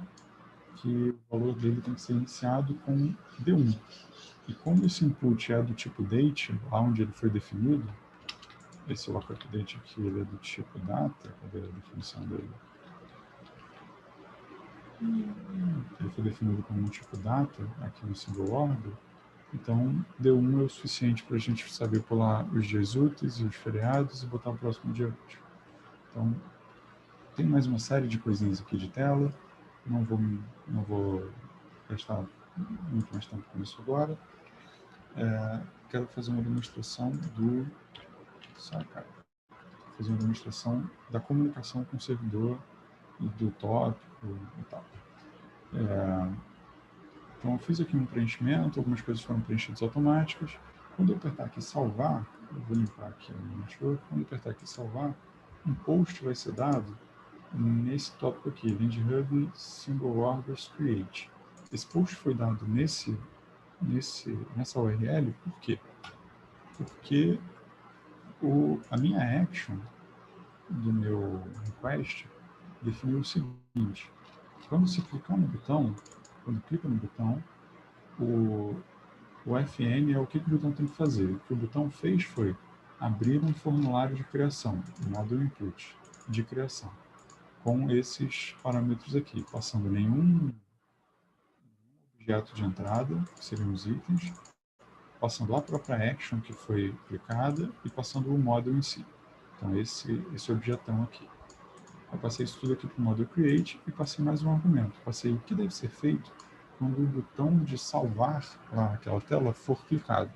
que o valor dele tem que ser iniciado com D1. E como esse input é do tipo date, lá onde ele foi definido, esse lockup date aqui ele é do tipo data, cadê a definição dele? Ele foi definido como um tipo data aqui no symbol order, então D1 é o suficiente para a gente saber pular os dias úteis e os feriados e botar o próximo dia útil. Então, tem mais uma série de coisinhas aqui de tela, não vou gastar muito mais tempo com isso agora. Quero fazer uma demonstração fazer uma demonstração da comunicação com o servidor e do tópico e tal. Então eu fiz aqui um preenchimento, algumas coisas foram preenchidas automáticas. Quando eu apertar aqui salvar, eu vou limpar aqui o network, quando eu apertar aqui salvar, um post vai ser dado nesse tópico aqui, Land Hub Symbol Orders Create. Esse post foi dado nessa URL, por quê? Porque a minha action do meu request definiu o seguinte: quando você clicar no botão, quando clica no botão, o FN é o que o botão tem que fazer. O que o botão fez foi abrir um formulário de criação, um modo input de criação, com esses parâmetros aqui, passando nenhum objeto de entrada, que seriam os itens, passando a própria action que foi clicada e passando o módulo em si. Então esse objetão aqui. Eu passei isso tudo aqui para o modo create e passei mais um argumento. Passei o que deve ser feito quando o botão de salvar lá naquela tela for clicado.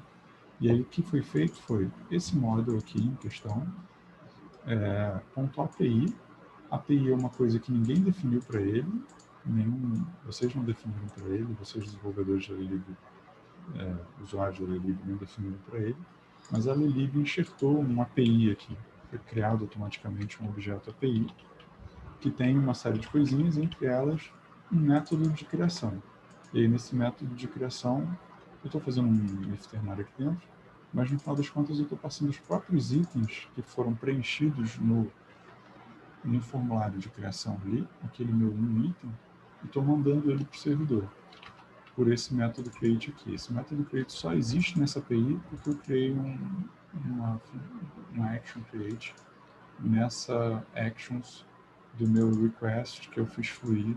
E aí o que foi feito foi esse módulo aqui em questão, .api. API é uma coisa que ninguém definiu para ele, vocês não definiram para ele, vocês desenvolvedores da Lelib, usuários da Lelib não definiram para ele, mas a Lelib enxertou uma API aqui, foi criado automaticamente um objeto API, que tem uma série de coisinhas, entre elas um método de criação. E aí, nesse método de criação, eu estou fazendo um if ternário aqui dentro, mas no final das contas eu estou passando os próprios itens que foram preenchidos no formulário de criação ali, aquele meu item, e estou mandando ele para o servidor, por esse método create aqui. Esse método create só existe nessa API porque eu criei uma action create nessa actions do meu request que eu fiz fluir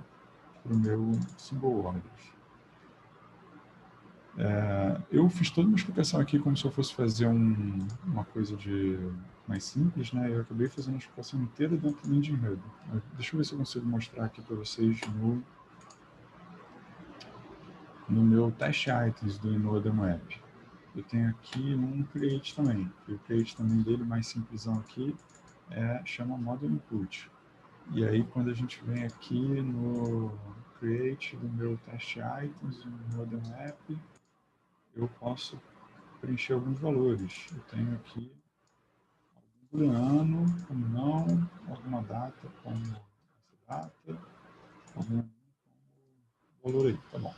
para o meu symbol orders. Eu fiz toda uma explicação aqui como se eu fosse fazer uma coisa mais simples, né? Eu acabei fazendo a explicação inteira dentro do Land Hub. Deixa eu ver se eu consigo mostrar aqui para vocês no meu test items do Inodemo App. Eu tenho aqui um create também. E o create também dele, mais simplesão aqui, chama model input. E aí, quando a gente vem aqui no create do meu test items, no Model App, eu posso preencher alguns valores. Eu tenho aqui algum booleano, como não, alguma data, como essa data, algum valor aí, tá bom.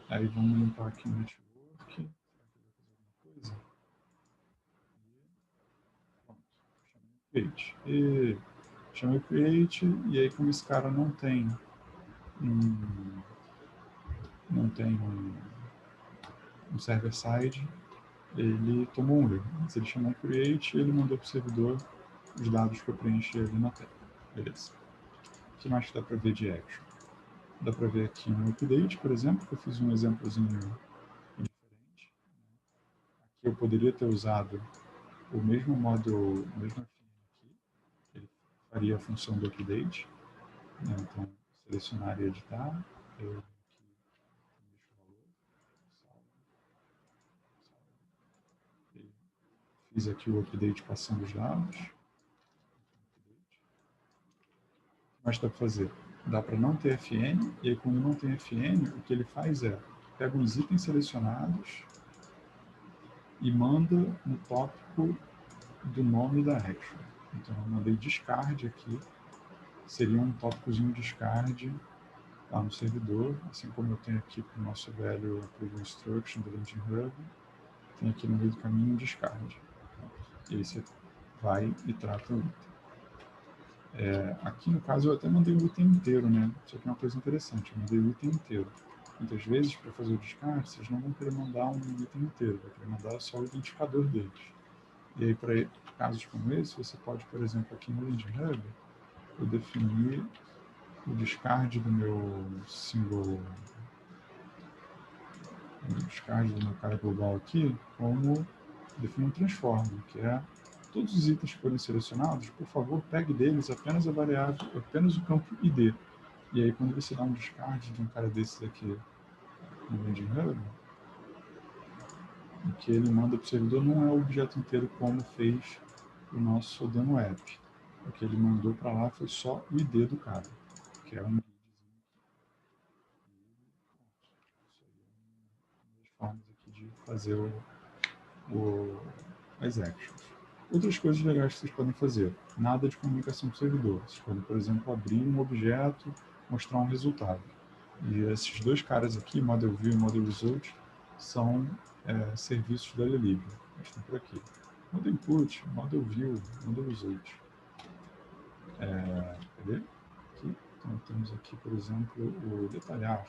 Aí vamos limpar aqui o network. Será que vai fazer alguma coisa? E pronto, chamei o create. Chamei o create, e aí como esse cara não tem um server-side, ele tomou um erro. Mas ele chamou create e ele mandou para o servidor os dados que eu preenchi ali na tela. Beleza. O que mais dá para ver de action? Dá para ver aqui um update, por exemplo, que eu fiz um exemplozinho diferente. Aqui eu poderia ter usado o mesmo módulo, o mesmo FN aqui, ele faria a função do update, né? Então, selecionar e editar. Eu aqui deixo o valor, salvo, salvo. Fiz aqui o update passando os dados. Mas dá para fazer? Dá para não ter FN, e aí quando não tem FN, o que ele faz é, pega os itens selecionados e manda no tópico do nome da action. Então eu mandei discard aqui, seria um tópicozinho discard lá no servidor, assim como eu tenho aqui para o nosso velho Preview Instruction do Landing Hub, tem aqui no meio do caminho um discard. E aí você vai e trata o item. Aqui no caso eu até mandei o item inteiro, né? Isso aqui é uma coisa interessante, eu mandei o item inteiro. Muitas vezes, para fazer o descarte, vocês não vão querer mandar um item inteiro, vai querer mandar só o identificador deles. E aí, para casos como esse, você pode, por exemplo, aqui no Landing Hub, eu definir o descarte do meu single, o descarte do meu cara global aqui, como definir um transform, que é todos os itens que forem selecionados, por favor, pegue deles apenas a variável, apenas o campo ID. E aí, quando você dá um descarte de um cara desses aqui no Landing Hub, o que ele manda para o servidor não é o objeto inteiro como fez o nosso dano app. O que ele mandou para lá foi só o ID do cara, que é um formas aqui de fazer as actions. Outras coisas legais que vocês podem fazer. Nada de comunicação com o servidor. Vocês podem, por exemplo, abrir um objeto, mostrar um resultado. E esses dois caras aqui, Model View e Model Result, são serviços da Lelib. Estão por aqui. Model Input, Model View, Model Result. Cadê? Aqui. Então temos aqui, por exemplo, o detalhar,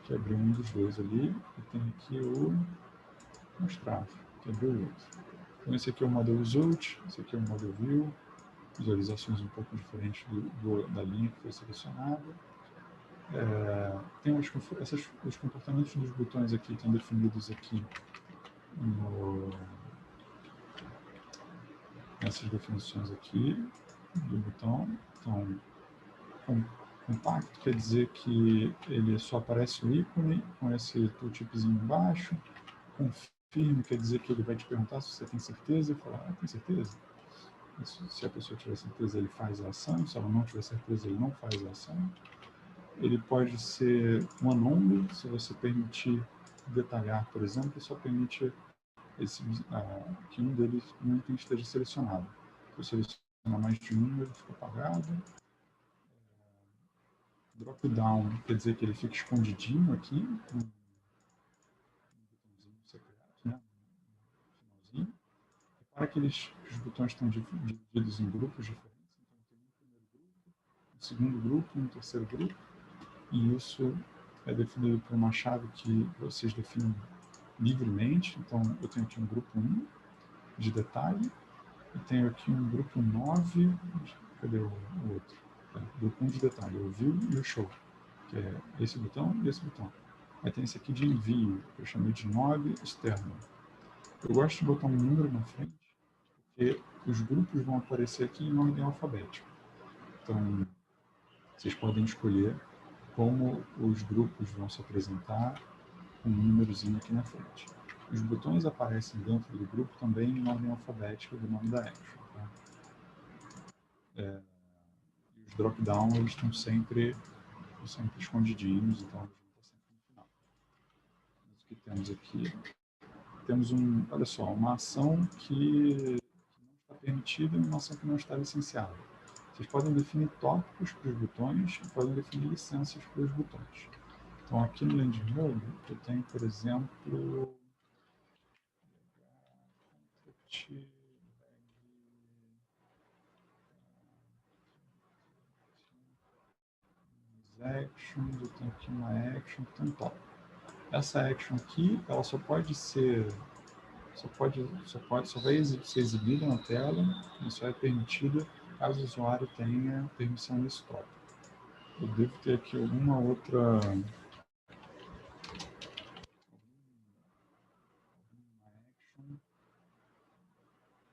que abriu um dos dois ali, e tem aqui o mostrar, que abriu o outro. Então esse aqui é o Model Result, esse aqui é o Model View, visualizações um pouco diferentes da linha que foi selecionada. Tem os comportamentos dos botões aqui estão definidos aqui nessas definições aqui do botão. Então, compacto quer dizer que ele só aparece o ícone com esse tooltipzinho embaixo. Confirme quer dizer que ele vai te perguntar se você tem certeza e falar, tem certeza? Isso, se a pessoa tiver certeza, ele faz a ação. Se ela não tiver certeza, ele não faz a ação. Ele pode ser um anomaly, se você permitir detalhar, por exemplo, só permite que um item esteja selecionado. Se eu selecionar mais de um, ele fica apagado. Drop down quer dizer que ele fica escondidinho aqui, no botãozinho secreto, né? No finalzinho. Repara que os botões estão divididos em grupos diferentes. Então tem um primeiro grupo, um segundo grupo, um terceiro grupo. E isso é definido por uma chave que vocês definem livremente. Então eu tenho aqui um grupo 1 de detalhe, e tenho aqui um grupo 9, cadê o outro? Grupo 1 de detalhe, o view e o show, que é esse botão e esse botão. Aí tem esse aqui de envio, que eu chamei de 9 externo. Eu gosto de botar um número na frente, porque os grupos vão aparecer aqui em ordem alfabética. Então, vocês podem escolher como os grupos vão se apresentar com um númerozinho aqui na frente. Os botões aparecem dentro do grupo também em ordem alfabética do nome da action. Tá? E os drop-down estão sempre escondidinhos, então eles vão estar sempre no final. Mas o que temos aqui? Temos olha só, uma ação que não está permitida e uma ação que não está licenciada. Vocês podem definir tópicos para os botões e podem definir licenças para os botões. Então aqui no Landing Hub eu tenho, por exemplo, actions, eu tenho aqui uma action, então top. Essa action aqui, ela só pode ser, só vai ser exibida na tela e só é permitida caso o usuário tenha permissão nesse tópico. Eu devo ter aqui alguma outra action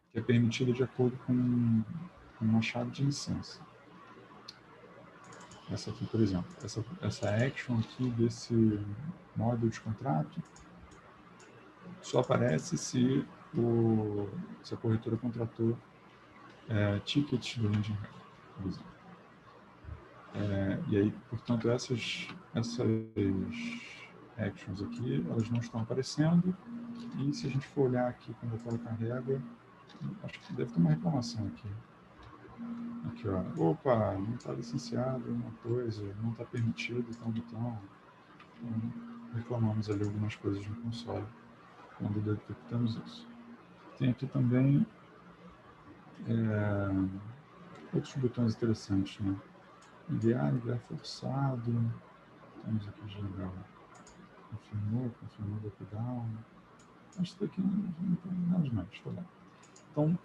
que é permitida de acordo com uma chave de licença. Essa aqui, por exemplo, essa action aqui desse módulo de contrato só aparece se a corretora contratou tickets do landing page, por exemplo. E aí, portanto, essas actions aqui, elas não estão aparecendo. E se a gente for olhar aqui quando a tela carrega, acho que deve ter uma reclamação aqui. Aqui, ó. Opa, não está licenciado uma coisa, não está permitido tal botão. Então, reclamamos ali algumas coisas no console quando detectamos isso. Tem aqui também outros botões interessantes, né? Enviar forçado. Temos aqui já confirmou lockdown. Acho que daqui não tem nada demais, tá bom. Então,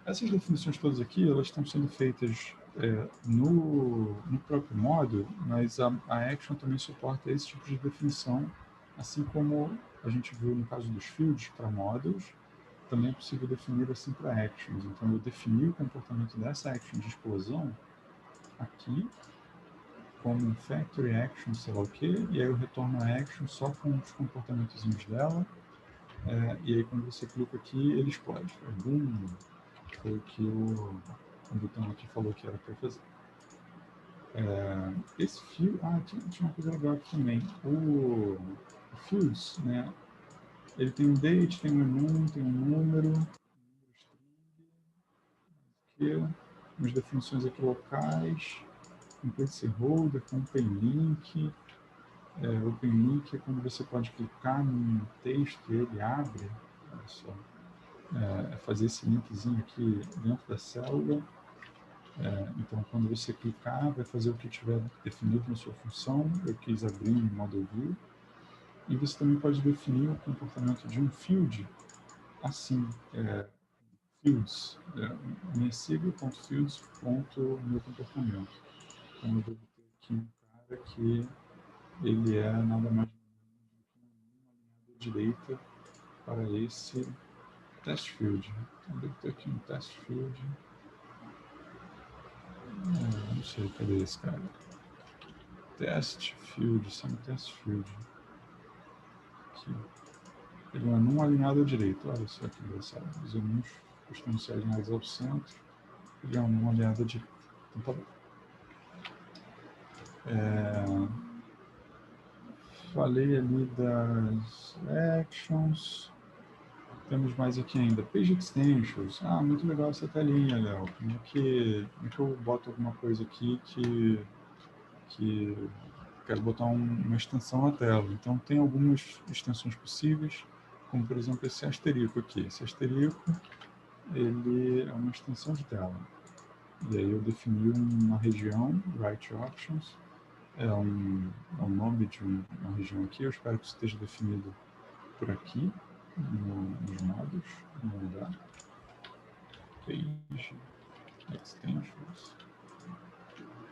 essas definições todas aqui, elas estão sendo feitas no próprio módulo, mas a Action também suporta esse tipo de definição, assim como a gente viu no caso dos fields para módulos, também é possível definir assim para actions. Então, eu defini o comportamento dessa action de explosão aqui, como um factory action, sei lá o quê, e aí eu retorno a action só com os comportamentozinhos dela, e aí quando você clica aqui, ele explode. Boom! Foi o que o botão aqui falou que era para fazer. Esse fio, tinha uma coisa legal aqui também. O fields, né? Ele tem um date, tem um enum, tem um número string, umas definições aqui locais, com placeholder, com open link. Open link é quando você pode clicar num texto e ele abre, olha só, fazer esse linkzinho aqui dentro da célula. Então, quando você clicar, vai fazer o que tiver definido na sua função. Eu quis abrir em Model View. E você também pode definir o comportamento de um field assim, fields, minha sigla.fields.meu comportamento. Então, eu vou ter aqui um cara que ele é nada mais do que uma linha direita para esse test field. Então, eu devo ter aqui um test field. Não sei, cadê esse cara? Test field, são test field. Aqui. Ele é num alinhado à direita. Olha só que engraçado. Os enums costumam ser alinhados ao centro. Ele é um num alinhado à direita. Então tá bom. Falei ali das actions. Temos mais aqui ainda. Page extensions. Muito legal essa telinha, Léo. Como é que eu boto alguma coisa aqui que quero botar uma extensão na tela? Então, tem algumas extensões possíveis, como, por exemplo, esse asterisco aqui. Esse asterisco, ele é uma extensão de tela. E aí eu defini uma região, Write Options, é um nome de uma região aqui. Eu espero que isso esteja definido por aqui, nos modos, no lugar. Page Extensions.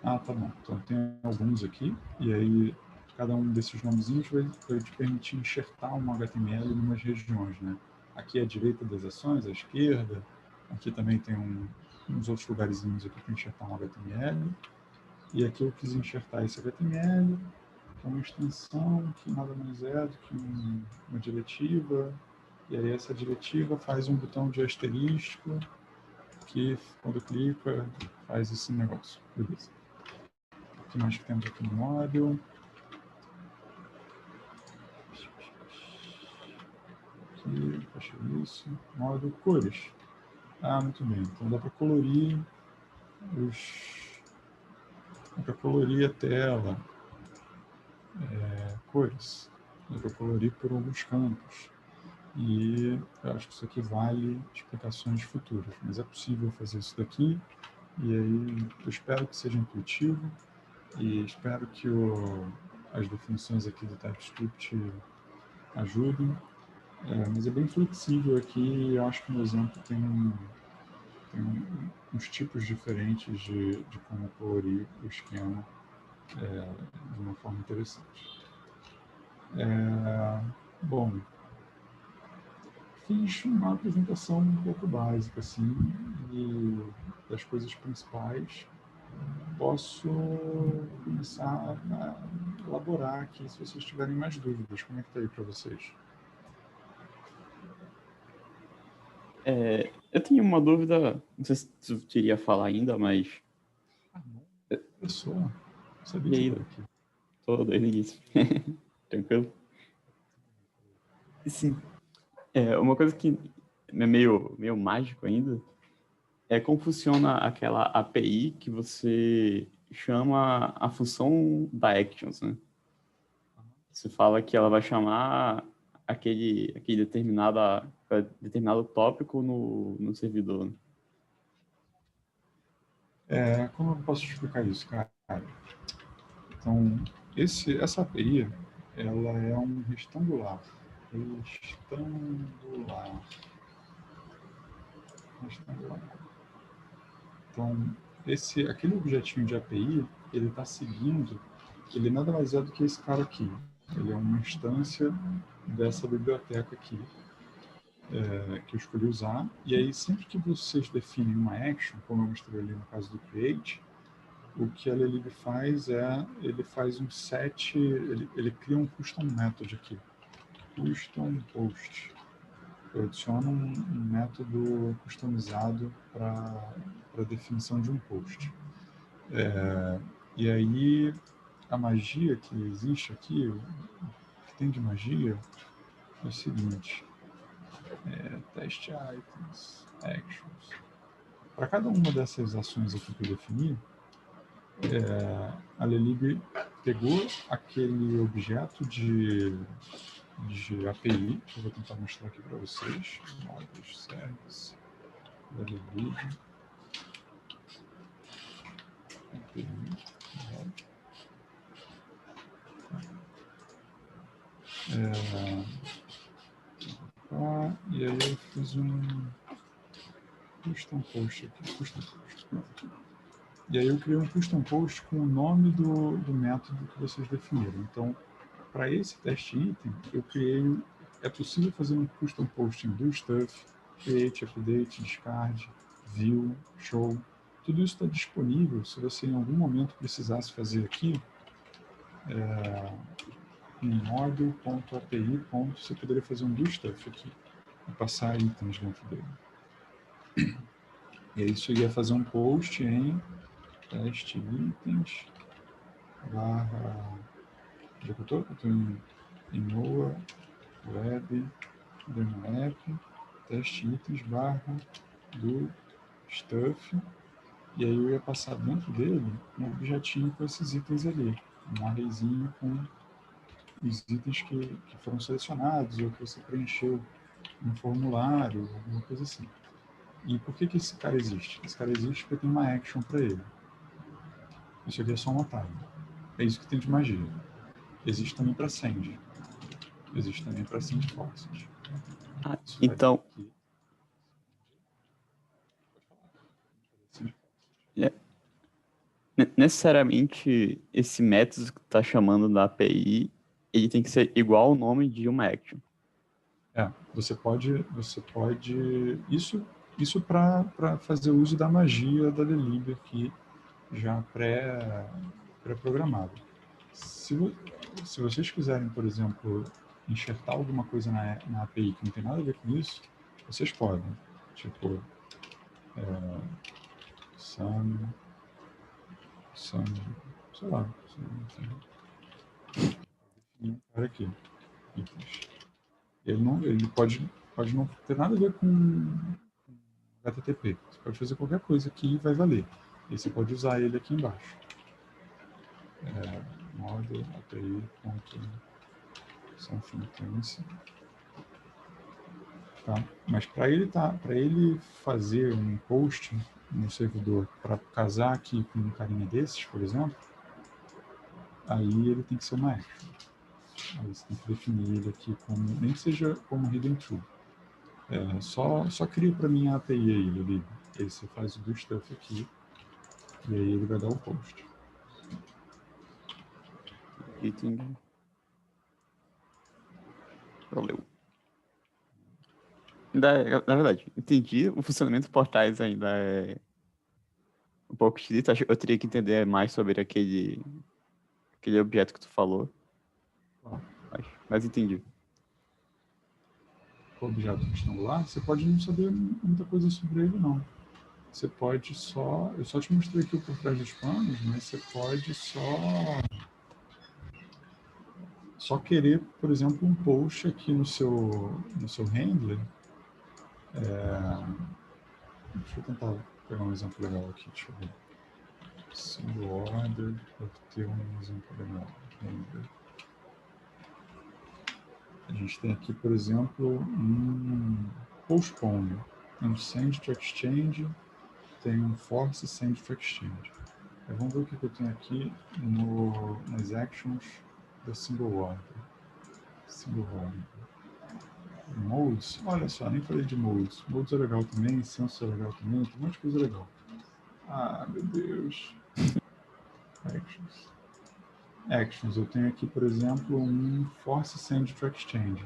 Tá bom. Então tem alguns aqui, e aí cada um desses nomezinhos vai te permitir enxertar um HTML em umas regiões, né? Aqui é a direita das ações, à esquerda. Aqui também tem uns outros lugarzinhos aqui para enxertar um HTML. E aqui eu quis enxertar esse HTML, que é uma extensão que nada mais é do que uma diretiva. E aí essa diretiva faz um botão de asterisco que, quando clica, faz esse negócio. Beleza. O que mais que temos aqui no módulo? Aqui, fecha isso. Módulo cores. Muito bem. Então dá para colorir a tela. Cores. Dá para colorir por alguns campos. E eu acho que isso aqui vale explicações futuras. Mas é possível fazer isso daqui. E aí eu espero que seja intuitivo. E espero que as definições aqui do TypeScript ajudem. Mas é bem flexível aqui. Eu acho que no exemplo tem uns tipos diferentes de como colorir o esquema de uma forma interessante. Bom, fiz uma apresentação um pouco básica, assim, das coisas principais. posso começar a elaborar aqui se vocês tiverem mais dúvidas. Como é que está aí para vocês? Eu tenho uma dúvida, não sei se tu queria falar ainda, mas... Pessoa, sabia E aí? que aqui. Tô desde o início. Tranquilo? Sim. Uma coisa que é meio mágico ainda é como funciona aquela API que você chama a função da Actions, né? Você fala que ela vai chamar aquele determinado tópico no servidor, né? Como eu posso explicar isso, cara? Então, essa API, ela é um retangular. Então, aquele objetinho de API, ele está seguindo, ele nada mais é do que esse cara aqui. Ele é uma instância dessa biblioteca aqui, que eu escolhi usar. E aí, sempre que vocês definem uma action, como eu mostrei ali no caso do create, o que a Lelib faz ele faz um set, ele cria um custom method aqui. Custom post. Eu adiciono um método customizado para a definição de um post. E aí, a magia que existe aqui, o que tem de magia, é o seguinte: test items, actions. Para cada uma dessas ações aqui que eu defini, a Lelib pegou aquele objeto de API, que eu vou tentar mostrar aqui para vocês. Models, service, da Lelib. API, e aí eu fiz um custom post aqui. E aí eu criei um custom post com o nome do método que vocês definiram. Então, para esse teste item, é possível fazer um custom posting do stuff, create, update, discard, view, show. Tudo isso está disponível se você em algum momento precisasse fazer aqui em module.api. Você poderia fazer um do stuff aqui e passar itens dentro dele. E aí isso ia fazer um post em teste itens barra eu estou em NOAA web demo app teste itens barra do stuff, e aí eu ia passar dentro dele um objetinho com esses itens ali, um arrayzinho com os itens que foram selecionados ou que você preencheu um formulário, alguma coisa assim. E por que esse cara existe? Esse cara existe porque tem uma action para ele. Isso aqui é só uma tab. É isso que tem de magia. Existe também para send. Existe também para send forces. Então, necessariamente esse método que está chamando da API, ele tem que ser igual ao nome de uma action. Você pode isso para fazer uso da magia da Lelib aqui, já pré-programado. Se vocês quiserem, por exemplo, enxertar alguma coisa na API que não tem nada a ver com isso, vocês podem. Tipo, some, sei lá, um cara aqui. Ele pode não ter nada a ver com HTTP. Você pode fazer qualquer coisa aqui e vai valer. E você pode usar ele aqui embaixo. Model API something tá? Mas para ele fazer um post no servidor para casar aqui com um carinha desses, por exemplo, aí ele tem que ser uma action. Aí você tem que definir ele aqui como, nem que seja como hidden true. Só cria para mim a API aí, Lili. Aí você faz o do stuff aqui e aí ele vai dar o post. Entendi. Valeu. Na verdade, entendi o funcionamento dos portais ainda um pouco esquisito. Acho que eu teria que entender mais sobre aquele objeto que tu falou. Mas entendi. O objeto retangular, você pode não saber muita coisa sobre ele, não. Você pode só... Eu só te mostrei aqui o por trás dos panos, mas você pode só querer, por exemplo, um post aqui no seu handler. Deixa eu tentar pegar um exemplo legal aqui. Deixa eu ver. Single order, para ter um exemplo legal. Handler. A gente tem aqui, por exemplo, um postpone, um send to exchange, tem um force send to exchange. Vamos ver o que eu tenho aqui nas actions da single order. Single order. Modes, olha só, nem falei de modes. Modes é legal também, censo é legal também, tem um monte de coisa legal. Ah, meu Deus. Actions. Actions, eu tenho aqui, por exemplo, um force send to exchange,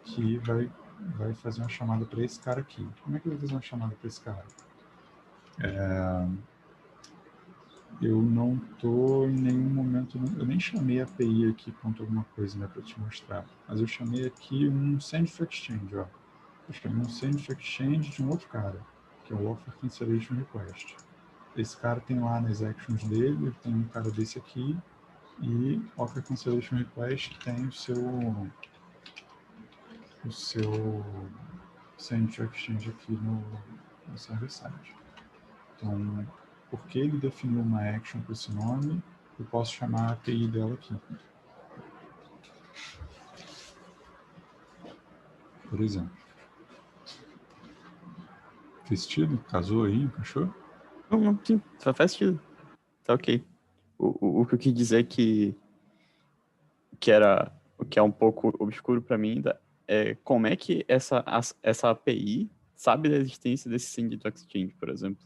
que vai fazer uma chamada para esse cara aqui. Como é que eu vou fazer uma chamada para esse cara? Eu não estou em nenhum momento, eu nem chamei a API aqui quanto alguma coisa, né, para te mostrar, mas eu chamei aqui um send to exchange, ó. Eu chamei um send to exchange de um outro cara, que é o offer cancellation request. Esse cara tem lá nas actions dele, tem um cara desse aqui, e offer cancellation request tem o seu send to exchange aqui no server-side. Então, porque ele definiu uma action com esse nome, eu posso chamar a API dela aqui. Por exemplo. Fez sentido? Casou aí? Encaixou? Não, sim, faz sentido. Tá ok. O que eu quis dizer que é um pouco obscuro para mim ainda é como é que essa API sabe da existência desse send to exchange, por exemplo.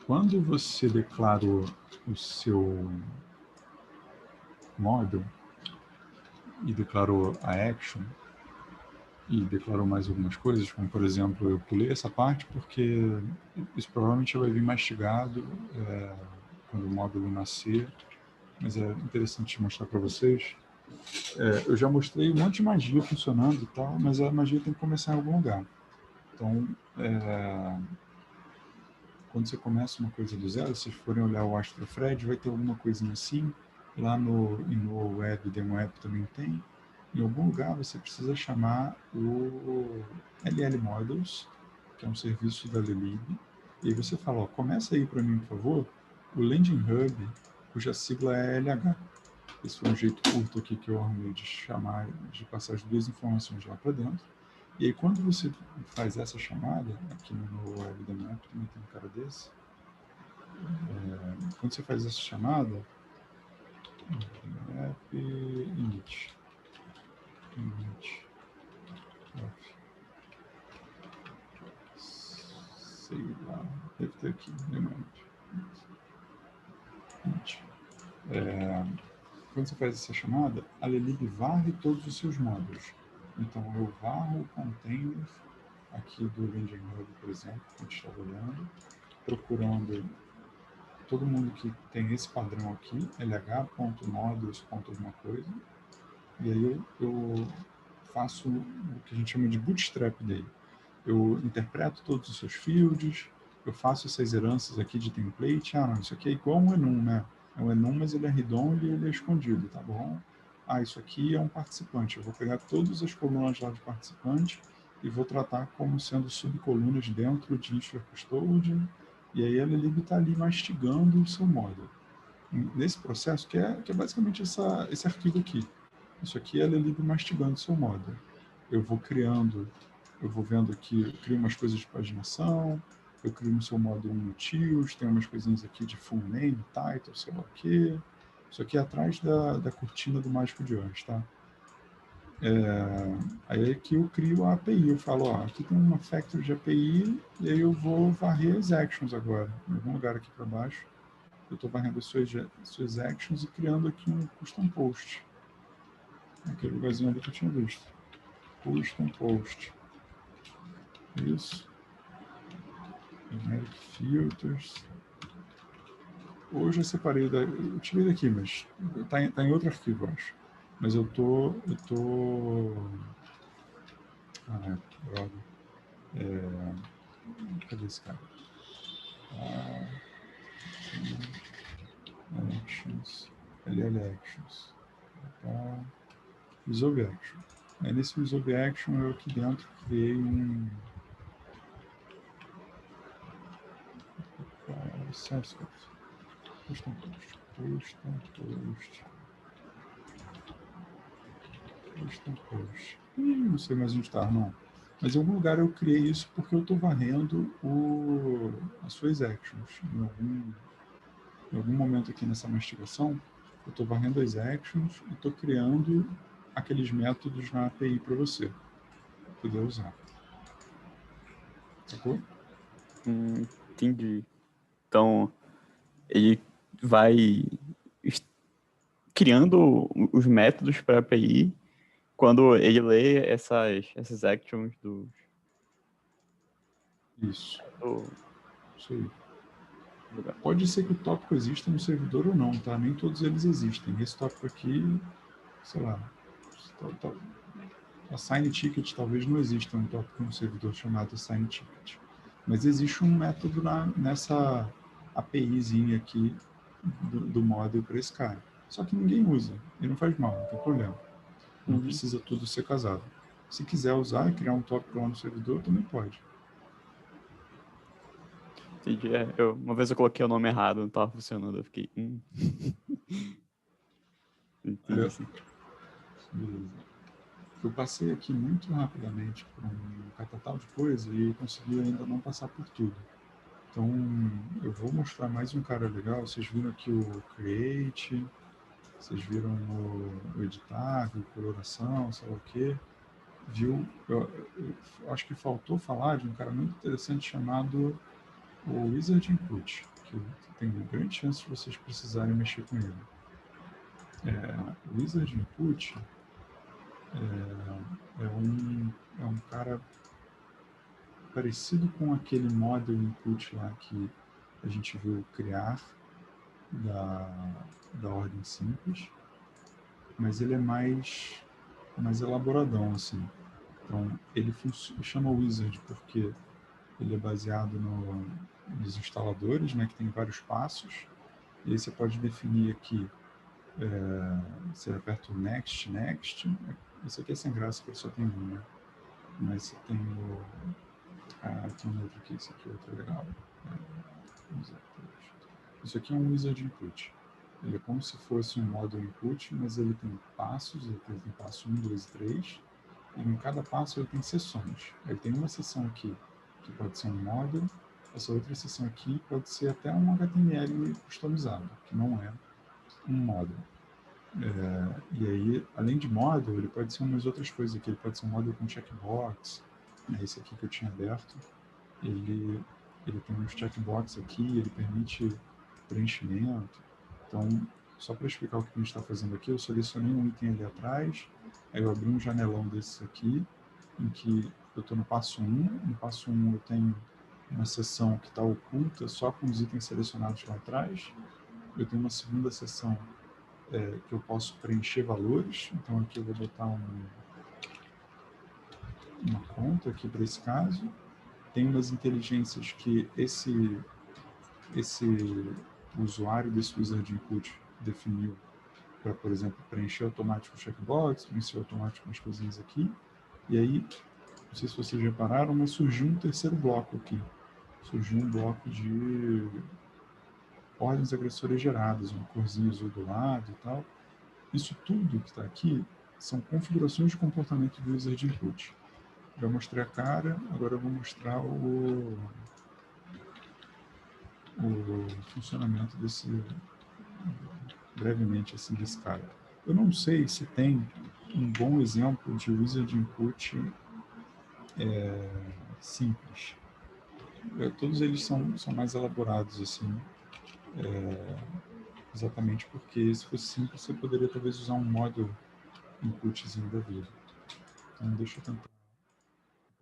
Quando você declarou o seu model e declarou a action e declarou mais algumas coisas, como por exemplo, eu pulei essa parte porque isso provavelmente vai vir mastigado quando o módulo nascer, mas é interessante mostrar para vocês. Eu já mostrei um monte de magia funcionando e tal, mas a magia tem que começar em algum lugar. Então, quando você começa uma coisa do zero, se vocês forem olhar o AstroFred, vai ter alguma coisinha assim. Lá no Web, Demo App também tem. Em algum lugar você precisa chamar o LL Models, que é um serviço da Lelib. E aí você fala, ó, começa aí para mim, por favor, o Landing Hub, cuja sigla é LH. Esse foi um jeito curto aqui que eu arrumei de chamar, de passar as duas informações lá para dentro. E aí, quando você faz essa chamada, aqui no WebDMAP também tem um cara desse, quando você faz essa chamada, init, sei lá, deve ter aqui, quando você faz essa chamada, a Lelib varre todos os seus módulos. Então, eu varro o container aqui do Landing Hub, por exemplo, que a gente está olhando, procurando todo mundo que tem esse padrão aqui, lh.modules.alguma coisa, e aí eu faço o que a gente chama de bootstrap dele. Eu interpreto todos os seus fields, eu faço essas heranças aqui de template. Ah, não, isso aqui é igual um enum, né? É um enum, mas ele é redondo e ele é escondido, tá bom? Ah, isso aqui é um participante. Eu vou pegar todas as colunas lá de participante e vou tratar como sendo subcolunas dentro de infra-custodian, e aí a Lelib está ali mastigando o seu model. Nesse processo, que é basicamente esse arquivo aqui. Isso aqui é a Lelib mastigando o seu model. Eu vou criando, eu vou vendo aqui, eu crio umas coisas de paginação, eu crio no seu módulo um utils, tem umas coisinhas aqui de full name, title, sei lá o quê. Isso aqui é atrás da cortina do Mágico de Oz, tá? Aí aqui eu crio a API, eu falo, ó, aqui tem uma factory de API, e aí eu vou varrer as actions agora, em algum lugar aqui para baixo. Eu estou varrendo as suas actions e criando aqui um custom post. Aquele lugarzinho ali que eu tinha visto. Custom post. Isso. Generic Filters. Hoje eu separei, eu tirei daqui, mas tá em outro arquivo, eu acho. Mas eu tô... Ah, droga. Cadê esse cara? Actions. LL Actions. Tá. Resolve Action. Aí nesse Resolve Action eu aqui dentro criei um... Post. Não sei mais onde está, não. Mas em algum lugar eu criei isso porque eu estou varrendo as suas actions. Em algum momento aqui nessa mastigação, eu estou varrendo as actions e estou criando aqueles métodos na API para você poder usar. Sacou? Entendi. Então, ele vai criando os métodos para a API quando ele lê essas actions dos... Isso. Isso aí. Legal. Pode ser que o tópico exista no servidor ou não, tá? Nem todos eles existem. Esse tópico aqui, sei lá, assign ticket talvez não exista um tópico no servidor chamado assign ticket. Mas existe um método nessa APIzinha aqui do model para esse cara. Só que ninguém usa. E não faz mal, não tem problema. Não precisa tudo ser casado. Se quiser usar e criar um tópico lá no servidor, também pode. Entendi. Uma vez eu coloquei o nome errado, não estava funcionando, eu fiquei... Entendi, sim. Beleza. Eu passei aqui muito rapidamente por um catatal de coisa e consegui ainda não passar por tudo. Então, eu vou mostrar mais um cara legal. Vocês viram aqui o Create, vocês viram o Editar, a coloração, sei lá o quê. Viu? Eu acho que faltou falar de um cara muito interessante chamado o Wizard Input, que tem grande chance de vocês precisarem mexer com ele. O Wizard Input é um cara parecido com aquele model input lá que a gente viu criar da ordem simples, mas ele é mais elaboradão, assim. Então, ele chama Wizard porque ele é baseado nos instaladores, né, que tem vários passos, e aí você pode definir aqui, você aperta o Next, isso aqui é sem graça porque só tem um, né? Mas você tem tem um outro aqui, esse aqui é outro legal. Isso aqui é um Wizard Input. Ele é como se fosse um model input, mas ele tem passos, ele tem passo 1, 2 e 3, e em cada passo ele tem seções. Aí tem uma seção aqui que pode ser um model, essa outra seção aqui pode ser até um HTML customizado, que não é um model. E aí, além de model, ele pode ser umas outras coisas aqui. Ele pode ser um model com checkbox, esse aqui que eu tinha aberto. Ele tem uns checkbox aqui, ele permite preenchimento. Então, só para explicar o que a gente está fazendo aqui, eu selecionei um item ali atrás, aí eu abri um janelão desses aqui, em que eu estou no passo 1. No passo 1 eu tenho uma seção que está oculta só com os itens selecionados lá atrás. Eu tenho uma segunda seção que eu posso preencher valores. Então aqui eu vou botar uma conta aqui para esse caso. Tem umas inteligências que esse usuário desse Wizard Input definiu para, por exemplo, preencher automático o checkbox, preencher automático umas coisinhas aqui. E aí, não sei se vocês repararam, mas surgiu um terceiro bloco aqui. Surgiu um bloco de ordens agressoras geradas, uma corzinha azul do lado e tal. Isso tudo que está aqui são configurações de comportamento do Wizard Input. Já mostrei a cara, agora eu vou mostrar o funcionamento brevemente assim, desse cara. Eu não sei se tem um bom exemplo de Wizard Input simples. Todos eles são mais elaborados assim, exatamente porque se fosse simples você poderia talvez usar um model inputzinho da vida. Então deixa eu tentar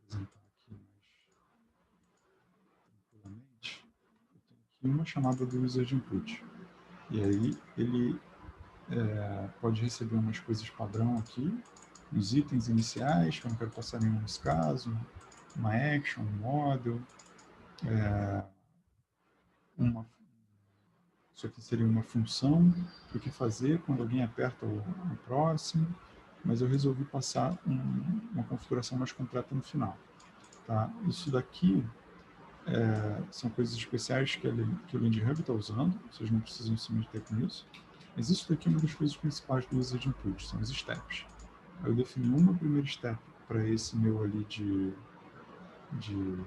apresentar aqui mais tranquilamente. uma chamada do user_input. E aí ele pode receber umas coisas padrão aqui, os itens iniciais, que eu não quero passar nenhum nesse caso, uma action, um model, isso aqui seria uma função, o que fazer quando alguém aperta o próximo, mas eu resolvi passar uma configuração mais completa no final. Tá? Isso daqui são coisas especiais que o Land Hub está usando, vocês não precisam se meter com isso. Mas isso daqui é uma das coisas principais do user_input, são os steps. Eu defini uma primeira step para esse meu ali de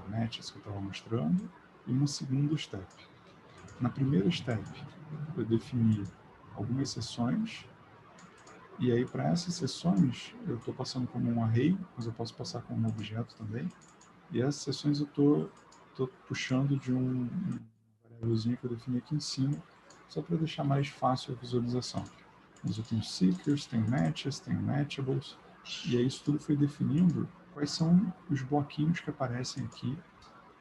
matches que eu estava mostrando, e uma segunda step. Na primeira step, eu defini algumas sessões, e aí para essas sessões eu estou passando como um array, mas eu posso passar como um objeto também, e essas sessões eu estou puxando de um variávelzinho que eu defini aqui em cima, só para deixar mais fácil a visualização. Mas eu tenho seekers, tenho matches, tenho matchables, e aí isso tudo foi definindo quais são os bloquinhos que aparecem aqui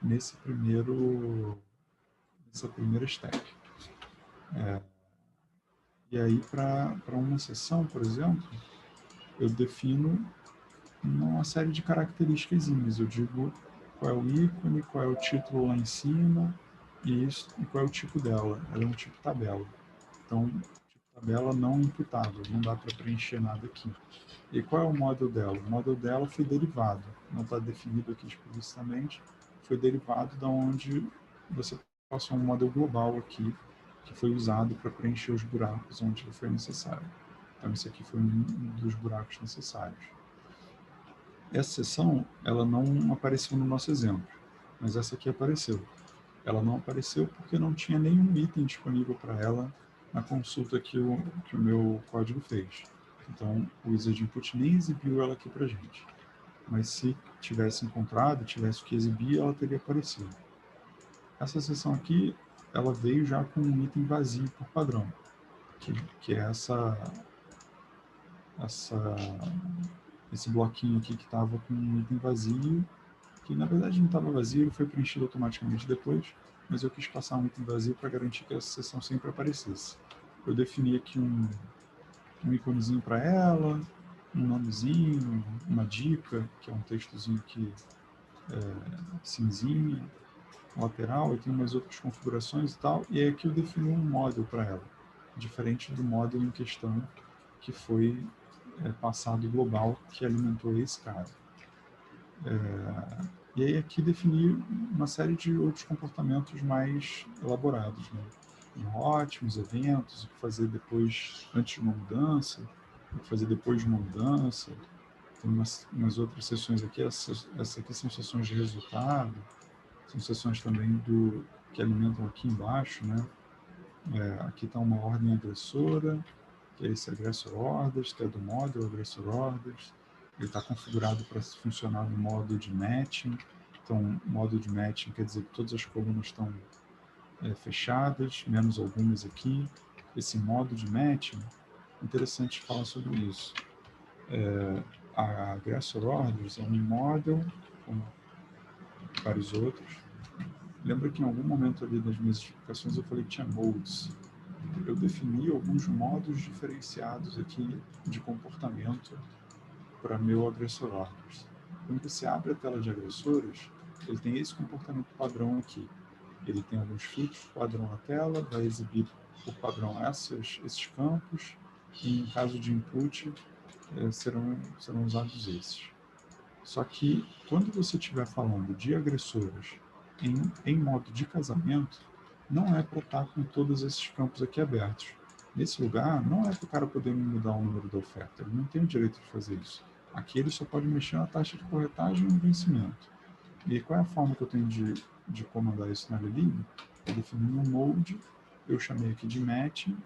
nessa primeira step. E aí, para uma sessão, por exemplo, eu defino uma série de características. Eu digo qual é o ícone, qual é o título lá em cima e qual é o tipo dela. Ela é um tipo tabela. Então, tipo tabela não imputável, não dá para preencher nada aqui. E qual é o model dela? O model dela foi derivado, não está definido aqui explicitamente, foi derivado da onde você passou um model global aqui, que foi usado para preencher os buracos onde foi necessário. Então, esse aqui foi um dos buracos necessários. Essa seção, ela não apareceu no nosso exemplo, mas essa aqui apareceu. Ela não apareceu porque não tinha nenhum item disponível para ela na consulta que o meu código fez. Então, o user_input nem exibiu ela aqui para a gente. Mas se tivesse encontrado, tivesse que exibir, ela teria aparecido. Essa seção aqui, ela veio já com um item vazio por padrão, que é esse bloquinho aqui que estava com um item vazio, que na verdade não estava vazio, ele foi preenchido automaticamente depois, mas eu quis passar um item vazio para garantir que essa seção sempre aparecesse. Eu defini aqui um iconezinho para ela, um nomezinho, uma dica, que é um textozinho aqui cinzinha, lateral, e tem umas outras configurações e tal, e aí aqui eu defini um model para ela, diferente do model em questão que foi passado global, que alimentou esse cara. E aí aqui defini uma série de outros comportamentos mais elaborados, né? Ótimos eventos, o que fazer depois, antes de uma mudança, o que fazer depois de uma mudança. Tem umas outras sessões aqui, essas aqui são sessões de resultado, são sessões também que alimentam aqui embaixo, né? Aqui está uma ordem agressora, que é esse aggressor orders, que é do model aggressor orders. Ele está configurado para funcionar no modo de matching. Então, modo de matching quer dizer que todas as colunas estão fechadas, menos algumas aqui. Esse modo de matching, interessante falar sobre isso. A aggressor orders é um model, como vários outros. Lembra que em algum momento ali das minhas explicações eu falei que tinha modes. Eu defini alguns modos diferenciados aqui de comportamento para meu agressor orders. Quando você abre a tela de agressores, ele tem esse comportamento padrão aqui. Ele tem alguns fluxos padrão na tela, vai exibir por padrão esses campos, e em caso de input serão usados esses. Só que quando você estiver falando de agressores em modo de casamento, não é para estar com todos esses campos aqui abertos. Nesse lugar, não é para o cara poder mudar o número da oferta, ele não tem o direito de fazer isso. Aqui ele só pode mexer na taxa de corretagem e no vencimento. E qual é a forma que eu tenho de comandar isso na Lelib? Eu defini um mode, eu chamei aqui de matching,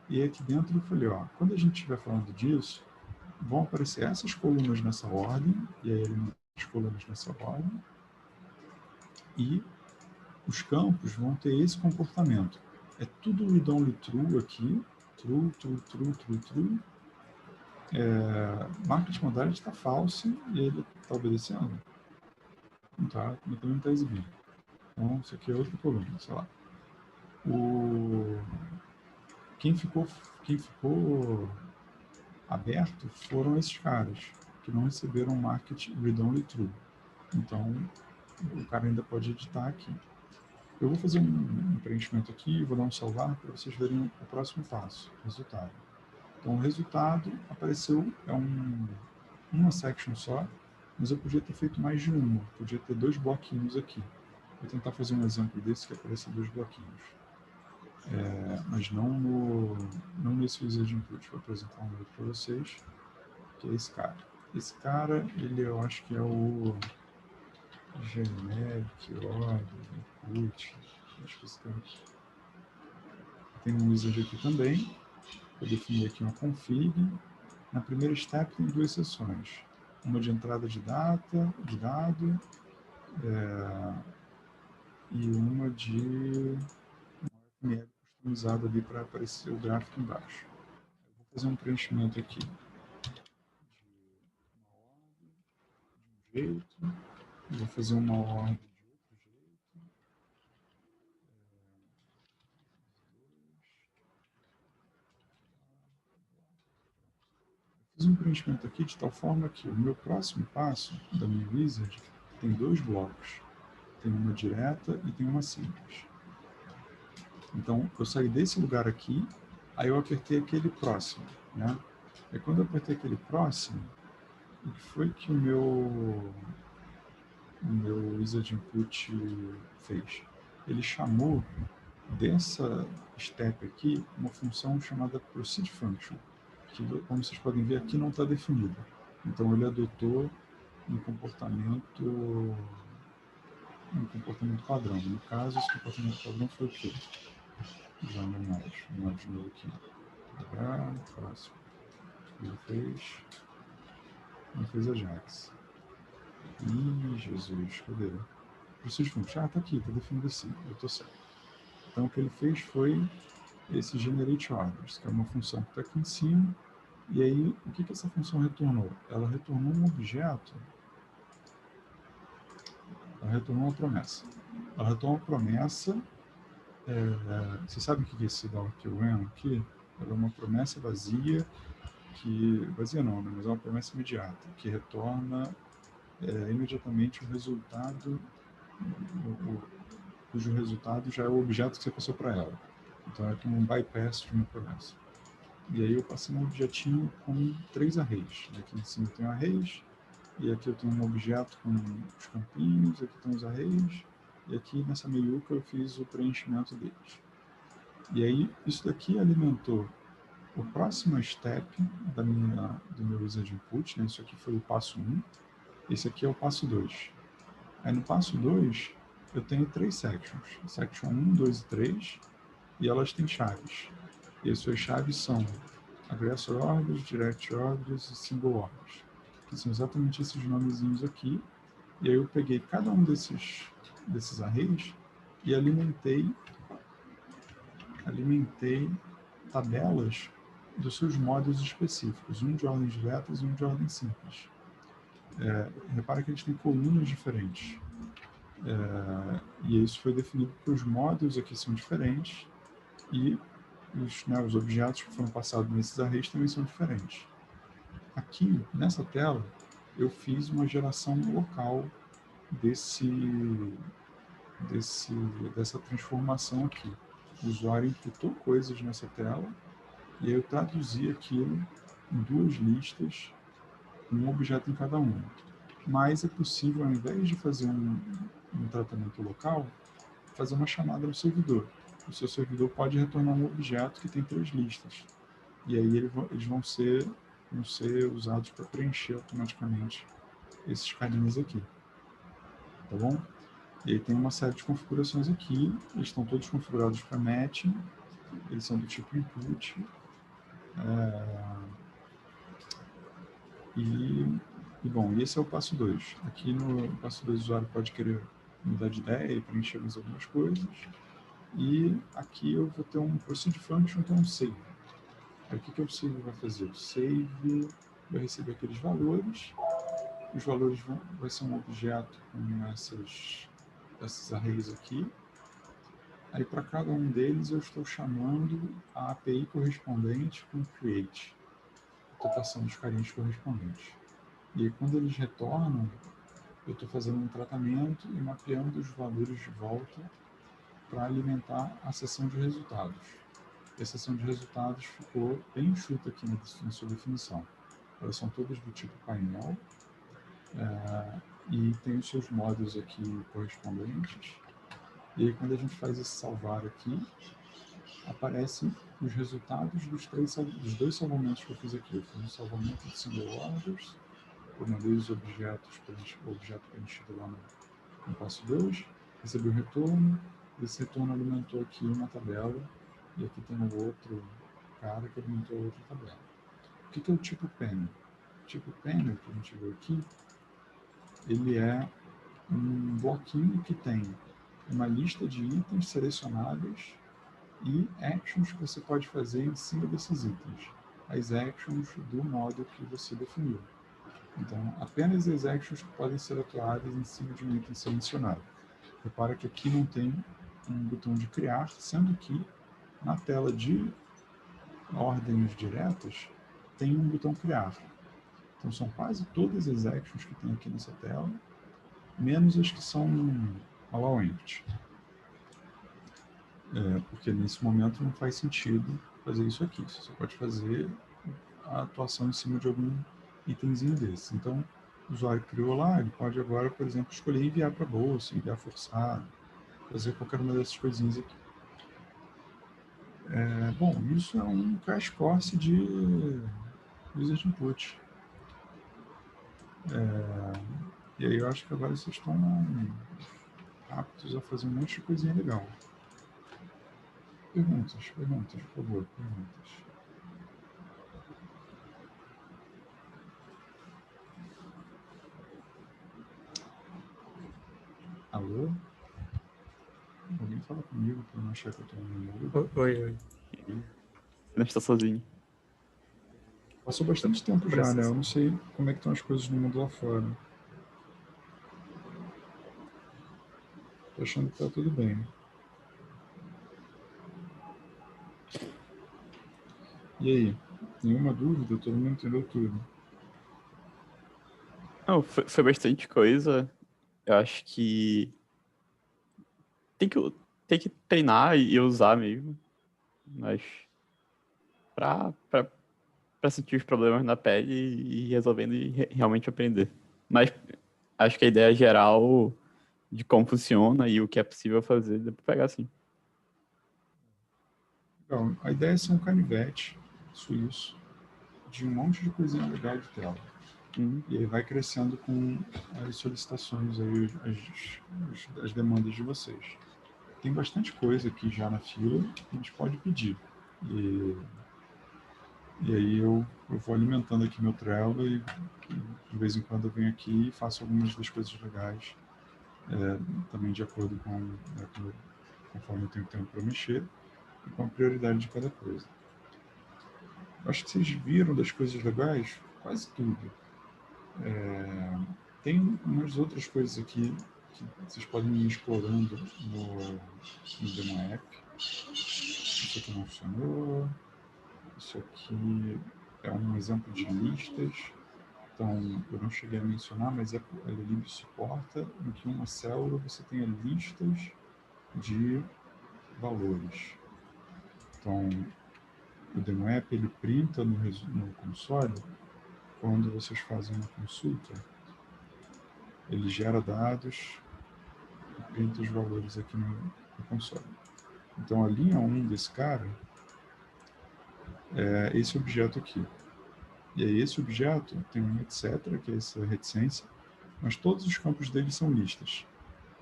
e aqui dentro eu falei, ó, quando a gente estiver falando disso, vão aparecer essas colunas nessa ordem, e aí ele as colunas nessa ordem, e os campos vão ter esse comportamento. É tudo read-only true aqui, true, true, true, true, true. Market modality está falso e ele está obedecendo. Não está, também não está exibindo. Então, isso aqui é outra coluna, sei lá. Quem ficou aberto foram esses caras, que não receberam market read-only true. Então, o cara ainda pode editar aqui. Eu vou fazer um preenchimento aqui, vou dar um salvar para vocês verem o próximo passo, resultado. Então, o resultado apareceu, uma section só, mas eu podia ter feito mais de uma, podia ter 2 bloquinhos aqui. Vou tentar fazer um exemplo desse que apareça 2 bloquinhos. Mas não nesse user de input. Vou apresentar um outro para vocês, que é esse cara. Esse cara, ele eu acho que é o generic order input. Acho que esse cara aqui. Tem um wizard aqui também. Vou definir aqui uma config. Na primeira step tem 2 seções. Uma de entrada de data, de dado, e uma de URL customizado ali para aparecer o gráfico embaixo. Eu vou fazer um preenchimento aqui de uma ordem, de um jeito, vou fazer uma ordem de outro jeito. Fiz um preenchimento aqui de tal forma que o meu próximo passo da minha wizard tem 2 blocos. Tem uma direta e tem uma simples. Então, eu saí desse lugar aqui, aí eu apertei aquele próximo, né? E quando eu apertei aquele próximo, o que foi que o meu wizard input fez? Ele chamou dessa step aqui uma função chamada proceed function, que, como vocês podem ver, aqui não está definida. Então, ele adotou um comportamento padrão. No caso, esse comportamento padrão foi o quê? Já não mais de novo aqui. Próximo. Ele fez Ajax. Ih, Jesus, cadê? Preciso funcionar? Tá aqui, tá definido assim, eu tô certo. Então, o que ele fez foi esse generate orders, que é uma função que está aqui em cima. E aí, o que essa função retornou? Ela retornou um objeto. Ela retornou uma promessa. Ela retornou uma promessa. Você sabe o que é esse .qn aqui? Ela é uma promessa vazia, vazia não, né? Mas é uma promessa imediata, que retorna imediatamente o resultado, cujo resultado já é o objeto que você passou para ela. Então é como um bypass de uma promessa. E aí eu passei um objetinho com 3 arrays. Aqui em cima tem arrays, e aqui eu tenho um objeto com os campinhos, aqui tem os arrays, e aqui nessa meiuca eu fiz o preenchimento deles. E aí isso daqui alimentou o próximo step do meu wizard input, né? Isso aqui foi o passo 1, esse aqui é o passo 2. Aí no passo 2 eu tenho 3 sections, section 1, 2 e 3, e elas têm chaves. E as suas chaves são aggressor orders, direct orders e single orders, que são exatamente esses nomezinhos aqui. E aí eu peguei cada um desses arrays e alimentei tabelas dos seus modos específicos, um de ordem diretas e um de ordem simples. Repara que eles têm colunas diferentes. E isso foi definido porque os modos aqui são diferentes e os objetos que foram passados nesses arrays também são diferentes. Aqui, nessa tela, eu fiz uma geração local dessa transformação aqui. O usuário imputou coisas nessa tela e aí eu traduzi aquilo em 2 listas, um objeto em cada uma. Mas é possível, ao invés de fazer um tratamento local, fazer uma chamada no servidor. O seu servidor pode retornar um objeto que tem 3 listas. E aí eles vão ser usados para preencher automaticamente esses carinhas aqui. Tá bom? E aí tem uma série de configurações aqui. Eles estão todos configurados para matching. Eles são do tipo input. Bom, esse é o passo 2. Aqui no passo 2 o usuário pode querer mudar de ideia e preencher mais algumas coisas. E aqui eu vou ter um proceed function, que é um save. Aí o que o save vai fazer? O save vai receber aqueles valores. Os valores vai ser um objeto com esses arrays aqui. Aí, para cada um deles, eu estou chamando a API correspondente com create. Estou passando os carinhos correspondentes. E aí, quando eles retornam, eu estou fazendo um tratamento e mapeando os valores de volta para alimentar a seção de resultados. E a seção de resultados ficou bem enxuta aqui na sua definição. Elas são todas do tipo painel, e tem os seus modos aqui correspondentes. E aí, quando a gente faz esse salvar aqui, aparecem os resultados dos dois salvamentos que eu fiz aqui. Eu fiz um salvamento de single orders, eu mandei os objetos, o objeto preenchido lá no passo 2, recebi o retorno, esse retorno alimentou aqui uma tabela, e aqui tem um outro cara que alimentou outra tabela. O que é o tipo panel? O tipo panel, que a gente viu aqui, ele é um bloquinho que tem uma lista de itens selecionáveis e actions que você pode fazer em cima desses itens. As actions do modo que você definiu. Então, apenas as actions que podem ser atuadas em cima de um item selecionado. Repara que aqui não tem um botão de criar, sendo que na tela de ordens diretas tem um botão criar. Então, são quase todas as actions que tem aqui nessa tela, menos as que são allow empty. Porque nesse momento não faz sentido fazer isso aqui. Você só pode fazer a atuação em cima de algum itemzinho desse. Então, o usuário criou lá, ele pode agora, por exemplo, escolher enviar para a bolsa, enviar forçado, fazer qualquer uma dessas coisinhas aqui. Bom, isso é um crash course de user input. E aí eu acho que agora vocês estão aptos a fazer um monte de coisinha legal. Perguntas, por favor, perguntas. Alô? Alguém fala comigo para não achar que eu estou no mudo? Oi. Não está sozinho. Passou bastante tempo já, né? Eu não sei como é que estão as coisas no mundo lá fora. Tô achando que tá tudo bem. E aí? Nenhuma dúvida? Todo mundo entendeu tudo? Não, foi bastante coisa. Eu acho que tem que treinar e usar mesmo. Mas pra sentir os problemas na pele e ir resolvendo e realmente aprender. Mas acho que a ideia geral de como funciona e o que é possível fazer, dá pra pegar assim. Legal. A ideia é ser um canivete suíço de um monte de coisinha legal de tela. E aí vai crescendo com as solicitações, aí, as demandas de vocês. Tem bastante coisa aqui já na fila que a gente pode pedir. E aí eu vou alimentando aqui meu Trello e de vez em quando eu venho aqui e faço algumas das coisas legais, também de acordo com, conforme eu tenho tempo para mexer e com a prioridade de cada coisa. Acho que vocês viram das coisas legais quase tudo. Tem umas outras coisas aqui que vocês podem ir explorando no Demo App. Isso aqui não funcionou. Isso aqui é um exemplo de listas. Então, eu não cheguei a mencionar, mas a Lib suporta em que uma célula você tenha listas de valores. Então, o Demo App ele printa no console. Quando vocês fazem uma consulta, ele gera dados e printa os valores aqui no console. Então, a linha 1 desse cara é esse objeto aqui. E aí, esse objeto tem um etc, que é essa reticência, mas todos os campos dele são listas.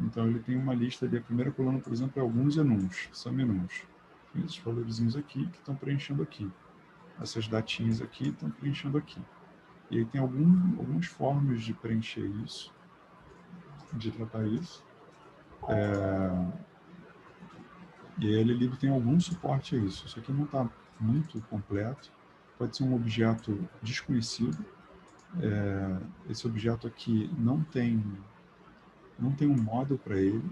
Então, ele tem uma lista ali, a primeira coluna, por exemplo, é alguns enums, são enums. Tem esses valorzinhos aqui que estão preenchendo aqui. Essas datinhas aqui estão preenchendo aqui. E aí tem algumas formas de preencher isso, de tratar isso. E aí a Lib tem algum suporte a isso. Isso aqui não está muito completo. Pode ser um objeto desconhecido. Esse objeto aqui não tem um model para ele.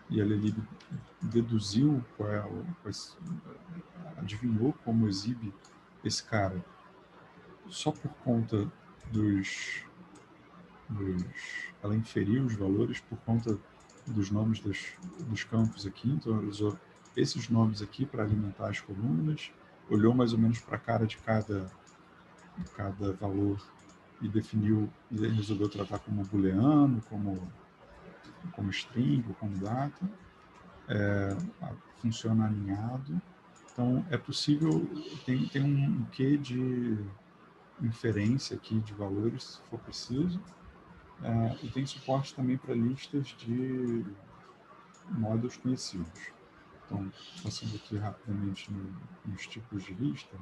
e a Lelib deduziu adivinhou como exibe esse cara só por conta ela inferiu os valores por conta dos nomes dos campos aqui, então ela usou esses nomes aqui para alimentar as colunas, olhou mais ou menos para a cara de cada valor e definiu, e resolveu tratar como booleano, como string, como data, funciona alinhado. Então, é possível, tem um quê de inferência aqui de valores, se for preciso, e tem suporte também para listas de modos conhecidos. Então, passando aqui rapidamente nos tipos de lista,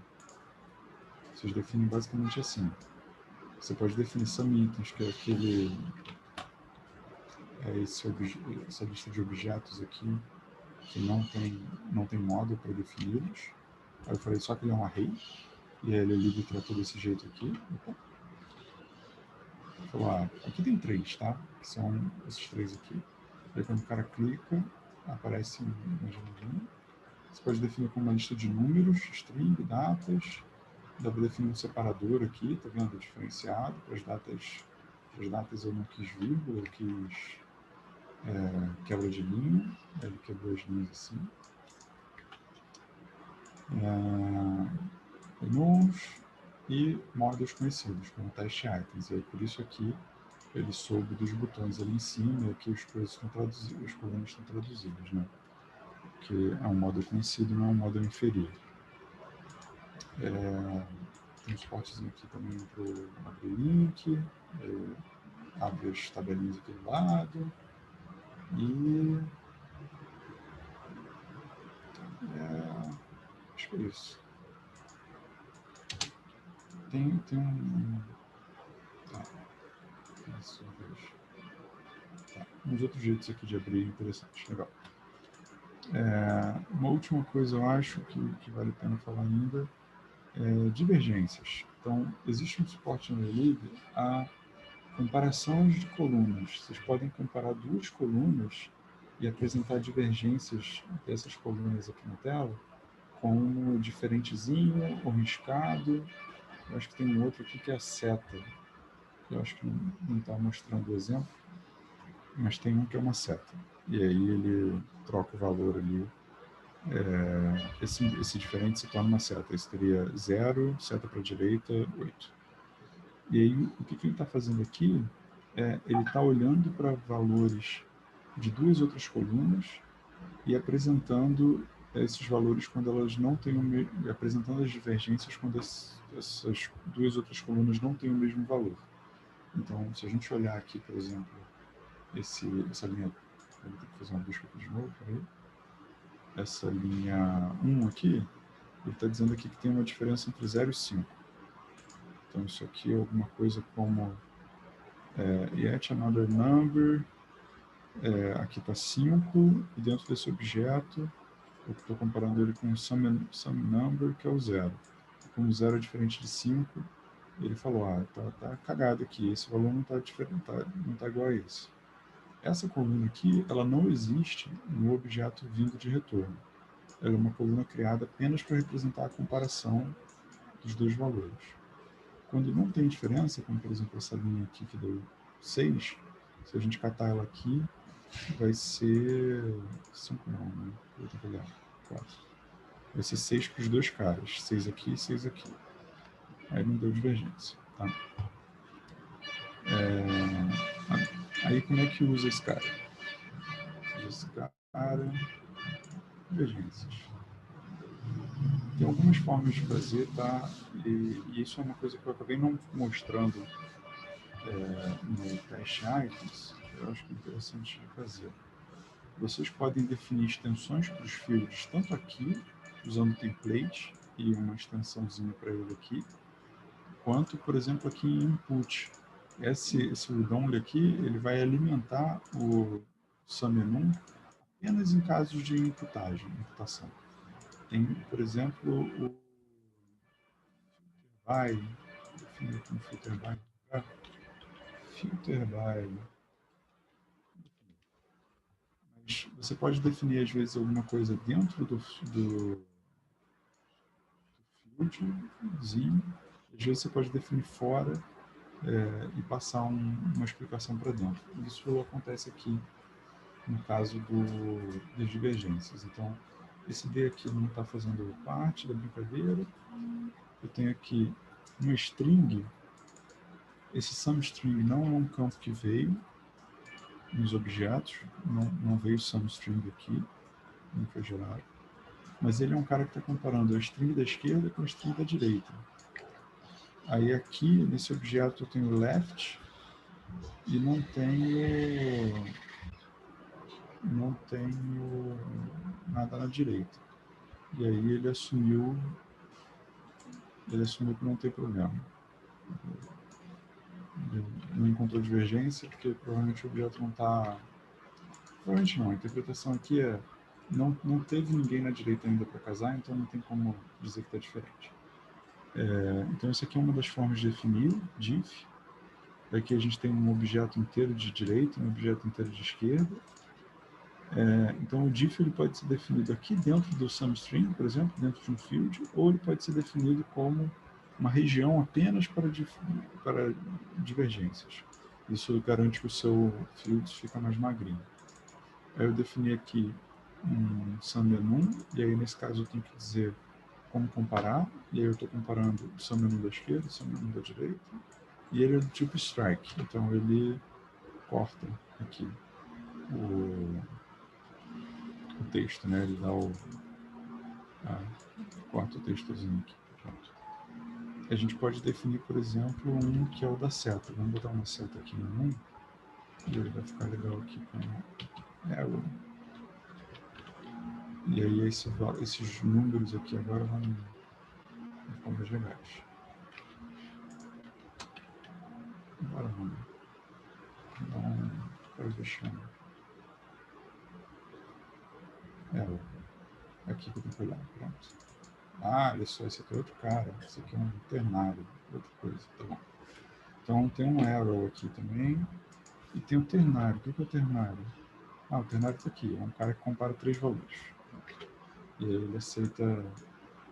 vocês definem basicamente assim. Você pode definir sumItens, que é essa lista de objetos aqui, que não tem modo para defini-los. Aí eu falei só que ele é um array, e aí ele é livre tratou desse jeito aqui. Falou, aqui tem 3, tá? Que são esses 3 aqui. Aí quando o cara clica, aparece uma janelinha. Você pode definir como uma lista de números, string, datas. Dá para definir um separador aqui, tá vendo? Diferenciado. Para as datas eu não quis vírgula, eu quis quebra de linha. Ele quebrou as linhas assim. Menus e modos conhecidos, como test items. E aí, por isso aqui, ele soube dos botões ali em cima, e aqui as coisas estão traduzidas, as colunas estão traduzidas, né? Que é um modo conhecido, não é um modo inferior. Tem um suportezinho aqui também para abrir link, abre as tabelinhas aqui do lado, e acho que é isso. Tem um... Tá. Uns outros jeitos aqui de abrir interessantes, legal. Uma última coisa, eu acho, que vale a pena falar ainda, é divergências. Então, existe um suporte no Lelib a comparações de colunas. Vocês podem comparar duas colunas e apresentar divergências dessas colunas aqui na tela, como diferentezinho ou riscado. Eu acho que tem um outro aqui que é a seta. Eu acho que não está mostrando o exemplo, mas tem um que é uma seta. E aí ele troca o valor ali. Esse diferente se torna uma seta. Esse teria 0, seta para a direita, 8. E aí o que ele está fazendo aqui ele está olhando para valores de duas outras colunas e apresentando esses valores quando elas não têm apresentando as divergências quando essas duas outras colunas não têm o mesmo valor. Então, se a gente olhar aqui, por exemplo, essa linha, eu vou ter que fazer uma busca aqui de novo, peraí. Essa linha 1 aqui, ele está dizendo aqui que tem uma diferença entre 0 e 5. Então, isso aqui é alguma coisa como yet another number, aqui está 5, e dentro desse objeto, eu estou comparando ele com some number, que é o 0. Como 0 é diferente de 5, ele falou, tá cagado aqui, esse valor não está diferente, não está igual a esse. Essa coluna aqui, ela não existe no objeto vindo de retorno. Ela é uma coluna criada apenas para representar a comparação dos dois valores. Quando não tem diferença, como por exemplo essa linha aqui que deu 6, se a gente catar ela aqui, vai ser 5 não, né? Vou ter que olhar. 4. Vai ser 6 para os dois caras. 6 aqui e 6 aqui. Aí não deu divergência. Tá? Aí como é que usa esse cara? Usa esse cara... Divergências. Tem algumas formas de fazer, tá? E isso é uma coisa que eu acabei não mostrando no test items, eu acho que é interessante de fazer. Vocês podem definir extensões para os fields, tanto aqui, usando template e uma extensãozinha para ele aqui, quanto, por exemplo, aqui em input. Esse read-only aqui, ele vai alimentar o SumEnum apenas em casos de imputação. Tem, por exemplo, o filter by, definir aqui no filter by, Mas você pode definir, às vezes, alguma coisa dentro do fieldzinho. Às vezes você pode definir fora e passar uma explicação para dentro. Isso acontece aqui no caso das divergências. Então, esse D aqui não está fazendo parte da brincadeira. Eu tenho aqui uma string. Esse SumString não é um campo que veio nos objetos, não veio SumString aqui, não foi gerado. Mas ele é um cara que está comparando a string da esquerda com a string da direita. Aí aqui, nesse objeto, eu tenho left e não tenho nada na direita. E aí ele assumiu que não tem problema. Ele não encontrou divergência, porque provavelmente o objeto não está... Provavelmente não, a interpretação aqui é não teve ninguém na direita ainda para casar, então não tem como dizer que está diferente. Então isso aqui é uma das formas de definir diff. Aqui a gente tem um objeto inteiro de direita e um objeto inteiro de esquerda. Então o diff ele pode ser definido aqui dentro do SumString, por exemplo, dentro de um field, ou ele pode ser definido como uma região apenas para divergências. Isso garante que o seu field fica mais magrinho. Aí eu defini aqui um SumMenu, e aí nesse caso eu tenho que dizer como comparar, e aí eu estou comparando o SumMenu da esquerda, o SumMenu da direita, e ele é do tipo strike, então ele corta aqui o texto, né? Ele dá corta o textozinho aqui. Pronto. A gente pode definir, por exemplo, um que é o da seta. Vamos botar uma seta aqui no 1, e ele vai ficar legal aqui com arrow. E aí esses números aqui agora vão ficar mais legais. Agora vamos. Então, para deixar arrow. Aqui que eu tenho que olhar. Pronto. Olha só, esse aqui é outro cara. Esse aqui é um ternário. Outra coisa. Tá bom. Então tem um arrow aqui também. E tem o ternário. O que é o ternário? O ternário está aqui. É um cara que compara 3 valores. E aí ele aceita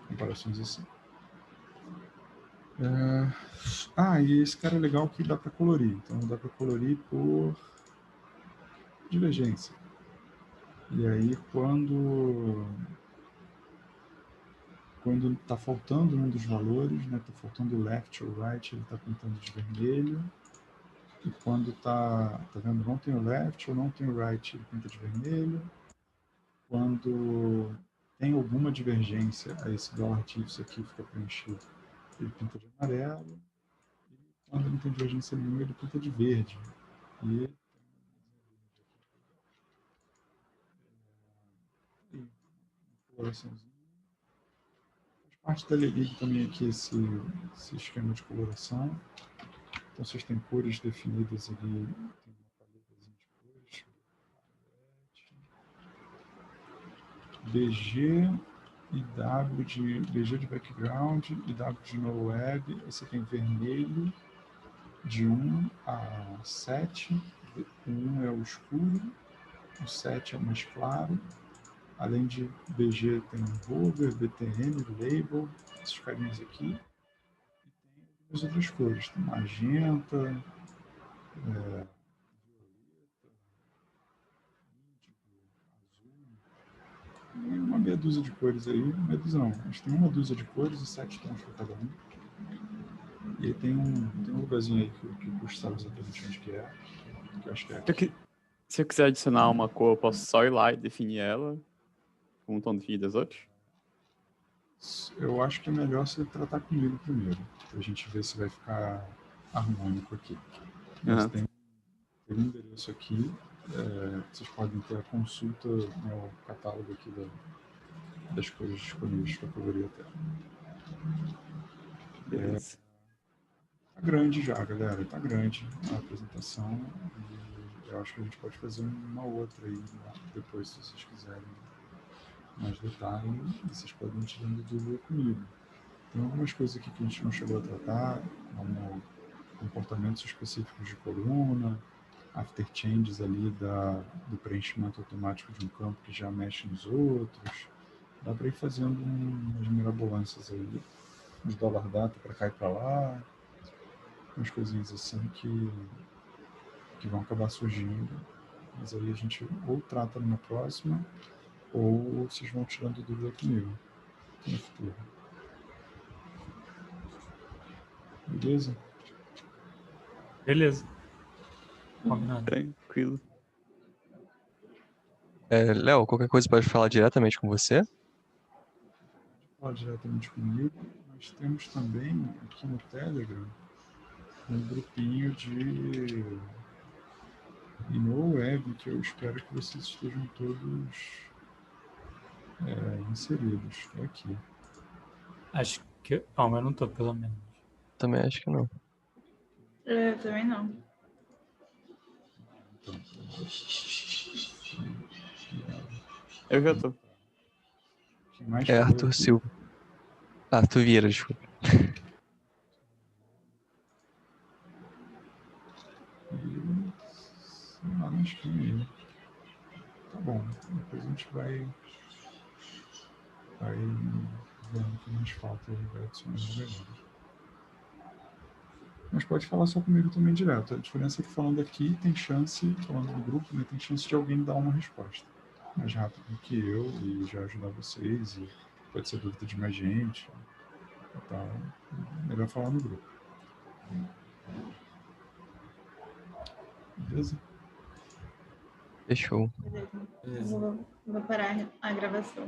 comparações assim. E esse cara é legal que dá para colorir. Então dá para colorir por divergência. E aí quando está faltando um dos valores, né, está faltando o left ou right, ele está pintando de vermelho. E quando tá vendo, não tem o left ou não tem o right, ele pinta de vermelho. Quando tem alguma divergência, aí esse $diffs aqui fica preenchido, ele pinta de amarelo. E quando não tem divergência nenhuma, ele pinta de verde. E coloraçãozinha. Faz parte da Lelib também aqui esse esquema de coloração. Então vocês têm cores definidas ali, tem uma paletazinha de cores. BG e W de BG de background e W de no web. Aí você tem vermelho de 1 a 7. O 1 é o escuro, o 7 é o mais claro. Além de BG tem hover, BTN, label, esses carinhas aqui. E tem algumas outras cores, tem magenta, violeta, índigo, azul. E uma meia dúzia de cores aí, meia dúzia não, mas tem uma dúzia de cores e 7 tons para cada um. E aí tem um lugarzinho aí que o Gustavo sabe exatamente onde que é, que eu acho que é aqui. Se eu quiser adicionar uma cor, eu posso só ir lá e definir ela com um tom definido das outras? Eu acho que é melhor você tratar comigo primeiro, pra gente ver se vai ficar harmônico aqui. Mas tem um endereço aqui, vocês podem ter a consulta no catálogo aqui das cores disponíveis para colorir a tela. Beleza. Tá grande já, galera, tá grande a apresentação. E eu acho que a gente pode fazer uma outra aí depois, se vocês quiserem mais detalhe, e vocês podem ir tirando dúvida comigo. Tem algumas coisas aqui que a gente não chegou a tratar, como comportamentos específicos de coluna, after changes ali do preenchimento automático de um campo que já mexe nos outros. Dá para ir fazendo umas mirabolâncias aí, uns dollar data para cá e para lá, umas coisinhas assim que vão acabar surgindo. Mas aí a gente ou trata numa próxima, ou vocês vão tirando dúvida comigo no futuro. Beleza? Beleza. Combinado. Tranquilo. Léo, qualquer coisa pode falar diretamente com você? Fala diretamente comigo, mas temos também aqui no Telegram um grupinho de InnoWeb que eu espero que vocês estejam todos inseridos. É aqui. Acho que. Ah, mas eu não tô, pelo menos. Também acho que não. Eu também não. Então, Eu já tô. que mais É falou Arthur aqui? Silva. Arthur Vieira, desculpa. Sei lá, acho que tá bom. Depois a gente vai vendo o que mais falta e vai adicionando melhor. Mas pode falar só comigo também direto. A diferença é que falando aqui tem chance, falando no grupo, né, tem chance de alguém dar uma resposta mais rápido do que eu e já ajudar vocês. E pode ser dúvida de mais gente. Então, melhor falar no grupo. Beleza? Fechou. Beleza. Vou parar a gravação.